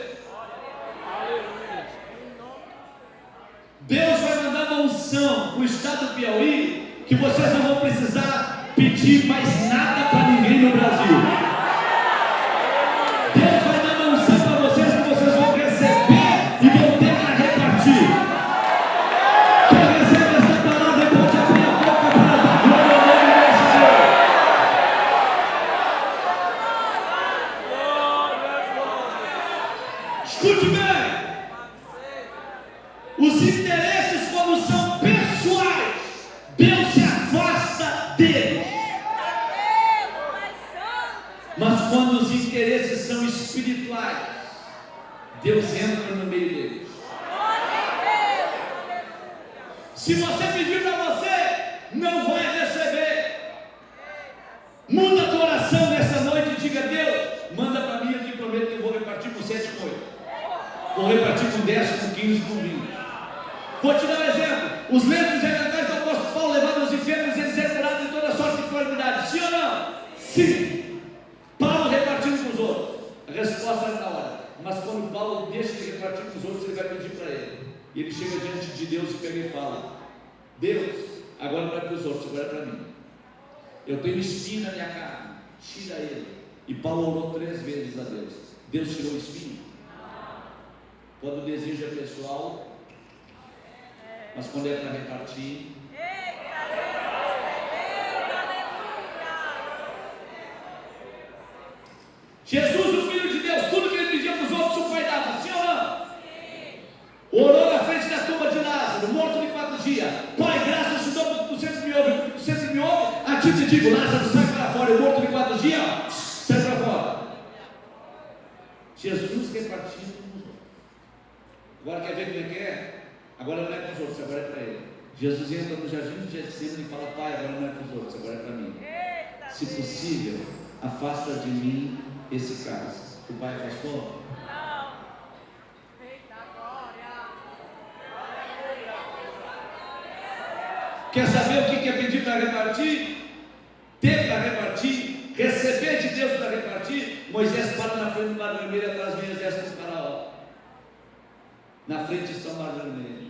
Deus vai mandar uma unção para o estado do Piauí, que vocês não vão precisar pedir mais nada para ninguém no Brasil. Deus vai dar uma unção para vocês que vocês vão receber e vão ter para repartir. Quem recebe essa palavra pode abrir a boca para dar glória ao nome desse Deus. Escute bem. Os interesses, quando são pessoais, Deus se afasta deles. Mas quando os interesses são espirituais, Deus entra no meio deles. Se você pedir para você, não vai receber. Muda a tua oração nessa noite e diga: Deus, manda para mim, eu te prometo que eu vou repartir com 7 com 8. Vou repartir com 10, com 15, com 20. Vou te dar um exemplo. Os lenços regatais do apóstolo Paulo levaram aos enfermos, eles eram curados de toda sorte de enfermidade. Sim ou não? Sim. Paulo repartindo com os outros. A resposta é na hora. Mas quando Paulo deixa de repartir com os outros, ele vai pedir para ele. E ele chega diante de Deus e pega e fala: Deus, agora não é para os outros, agora é para mim. Eu tenho espinho na minha carne, tira ele. E Paulo orou 3 vezes a Deus. Deus tirou o espinho. Quando o desejo é pessoal, mas quando é para repartir, Jesus, o Filho de Deus, tudo que ele pedia para os outros, o Pai dava, sim ou não? Sim. Orou na frente da tumba de Lázaro, morto de 4 dias. Pai, graças te dou porque tu sempre me ouve, tu sempre me ouve. A ti te digo: Lázaro, sai para fora. E morto de 4 dias, sai para fora. Jesus repartindo com os outros. Agora quer ver como é que é? Agora não é com os outros, agora é para ele. Jesus entra no jardim de Getsemane e fala: Pai, agora não é com os outros, agora é para mim. Se possível, afasta de mim esse cálice. O Pai afastou? Não. Eita glória. Quer saber o que é pedir para repartir? Ter para repartir? Receber de Deus para repartir? Moisés para na frente do Mar Vermelho, atrás vem o exército do Faraó. Na frente está o Mar Vermelho.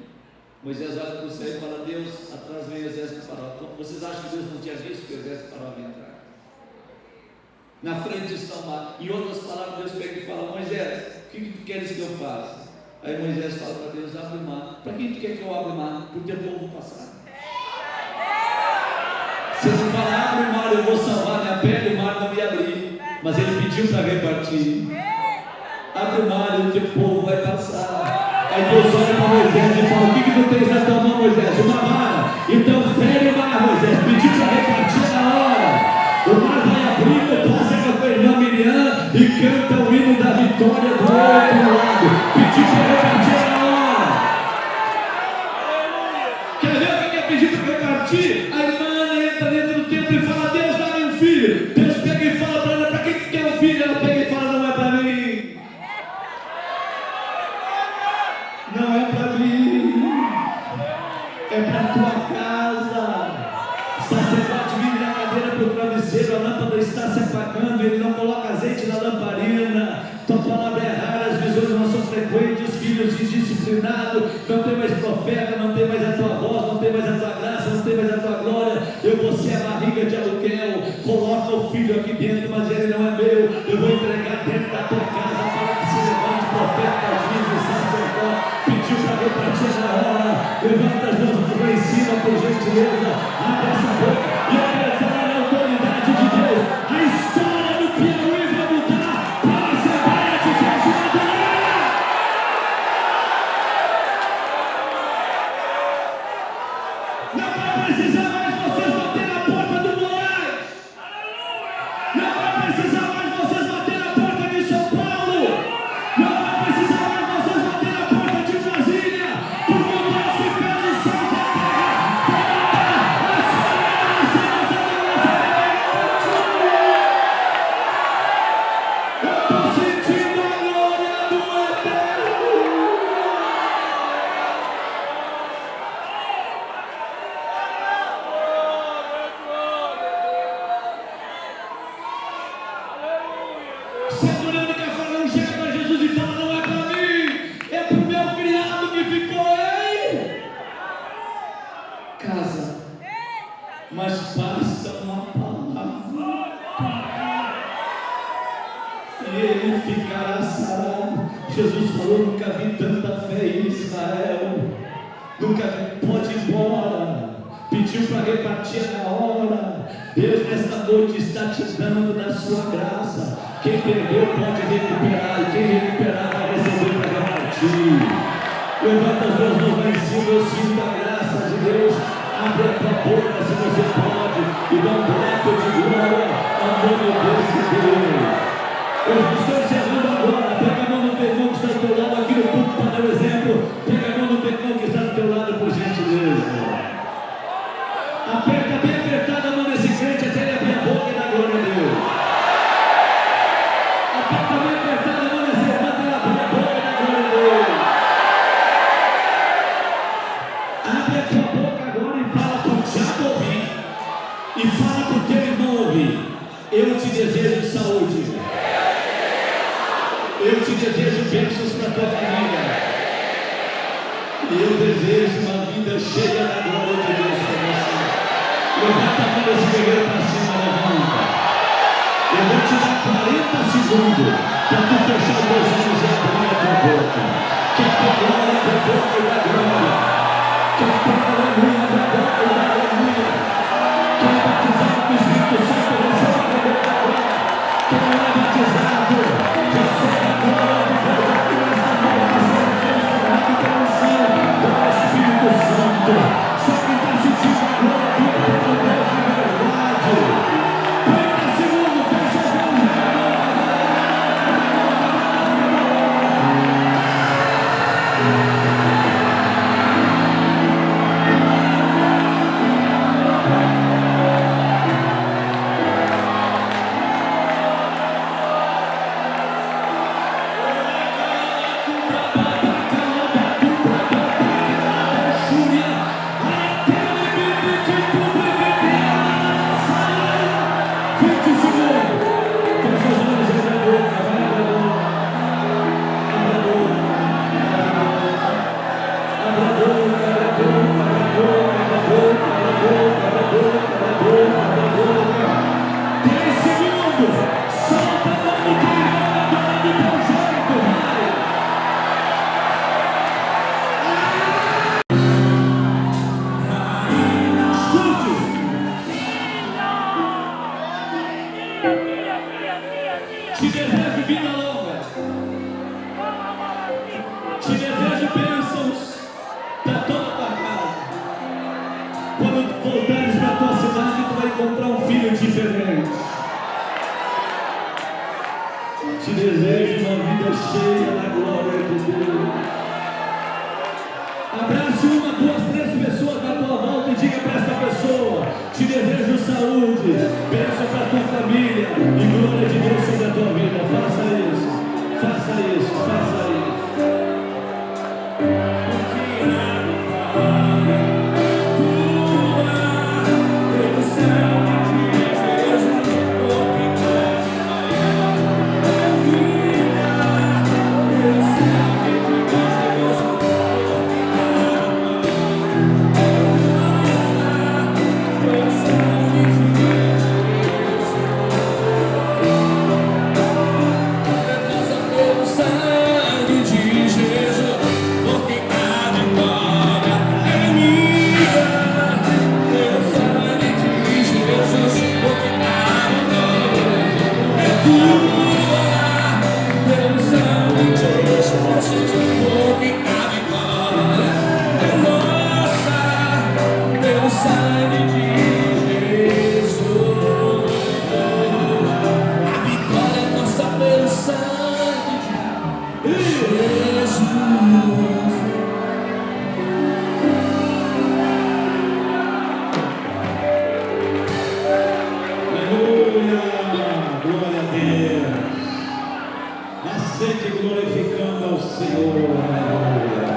Moisés olha para o céu e fala: Deus, atrás vem o exército do Faraó. Vocês acham que Deus não tinha visto que o exército do Faraó vinha atrás? Na frente está o mar. Em outras palavras, Deus pega e fala: Moisés, o que tu queres que eu faça? Aí Moisés fala para Deus: abre o mar. Para quem tu quer que eu abra o mar? Para o teu povo passar. Se ele falar: abre o mar, eu vou salvar minha pele, o mar não me abrir. Mas ele pediu para repartir. Abre o mar e o teu povo vai passar. Aí Deus olha para Moisés e fala: o que tu tens na tua mão, Moisés? Uma vara. Então fere o mar, Moisés. Pediu para repartir na hora. O mar vai abrindo, passa com a irmã Miriam e canta o hino da vitória do outro lado. Pediu para repartir na hora. Quer ver o que é pedir para repartir? A irmã entra dentro do templo e fala: Deus, dá-me um filho. Deus pega e fala para ela: para quem que quer um filho? Ela pega e fala: não é para mim. Não é para mim. É para a tua casa. Sacerdote vive na cadeira para o travesseiro, a lâmpada está se apagando, ele não coloca azeite na lamparina. Tua palavra é rara, as visões não são frequentes, filhos indisciplinados, não tem mais profeta, não tem mais a tua voz, não tem mais a tua graça, não tem mais a tua glória. Eu vou ser a barriga de aluguel, coloca o filho aqui dentro, mas ele não é meu. Eu vou entregar dentro da tua casa para que se levante profeta, juiz e sacerdote. Pediu para repartir na hora. Levanta as duas mãos lá em cima, por gentileza. Abre essa boca. E eu quero falar na autoridade nunca vi tanta fé em Israel. Nunca vi, pode ir embora. Pediu para repartir na hora. Deus nesta noite está te dando da sua graça. Quem perdeu pode recuperar, e quem recuperar vai receber para repartir. Levanta as duas mãos lá em cima, eu sinto a graça de Deus. Abre a tua boca se você pode e dá um brado de glória ao nome desse Deus. Eu estou encerrando agora. Pega a mão no teu irmão que está do teu lado aqui no púlpito para dar o exemplo. Pega a mão no teu irmão que está do teu lado, por gentileza. Aperta bem apertada a mão desse crente até ele abrir a boca e dar glória a Deus. Aperta bem apertada a mão desse irmão até ele abrir a boca e dar glória a Deus. Abre a tua boca agora e fala para o diabo ouvir. E fala para o teu irmão ouvir. Eu te desejo saúde. Eu te desejo bênçãos para a tua família. E eu desejo uma vida cheia da glória de Deus para você. Levanta a mão desse guerreiro para cima, levanta. Eu vou te dar 40 segundos para tu fechar os teus olhos e abrir a tua boca. Que a tua glória da boca e da glória. Que a tua aleluia da boca e da aleluia. Quem é batizado com o Espírito Santo recebe a glória da glória. Quem não é batizado recebe a glória de Deus. Aqui nesta noite será transformado pelo sangue do Espírito Santo. Só quem está sentindo a glória do eterno Deus de verdade. 30 segundos, fecha as mãos. Te desejo vida longa. Te desejo bênçãos para toda a tua casa. Quando tu voltares para a tua cidade, tu vai encontrar um filho diferente. Te desejo uma vida cheia da glória de Deus. Abrace uma, duas, três pessoas na tua volta e diga para esta pessoa: te desejo saúde, bênção para a tua família e glória de Deus sobre a tua vida. Faça isso, faça isso, faça isso. Glorificando ao Senhor, Deus maravilhoso.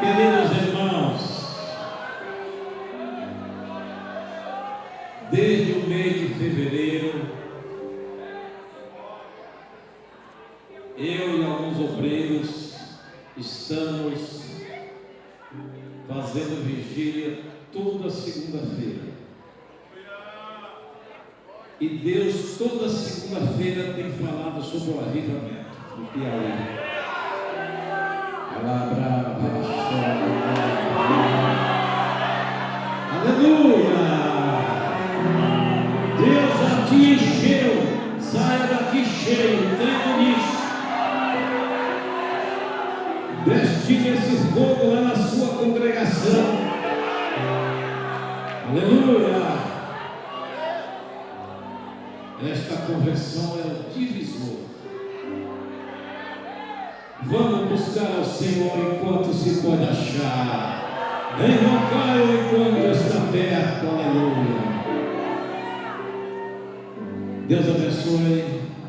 Queridos irmãos, desde o mês de fevereiro, eu e alguns obreiros estamos fazendo vigília vigília toda segunda-feira. E Deus toda segunda-feira tem falado sobre o avivamento no Piauí. Aleluia! Deus já te encheu. Saia daqui cheio, creio nisso. Destine esse fogo lá na sua congregação. Aleluia! Esta conversão é o divisor. Vamos buscar ao Senhor enquanto se pode achar. Invocai-o enquanto está perto. Aleluia. Deus abençoe.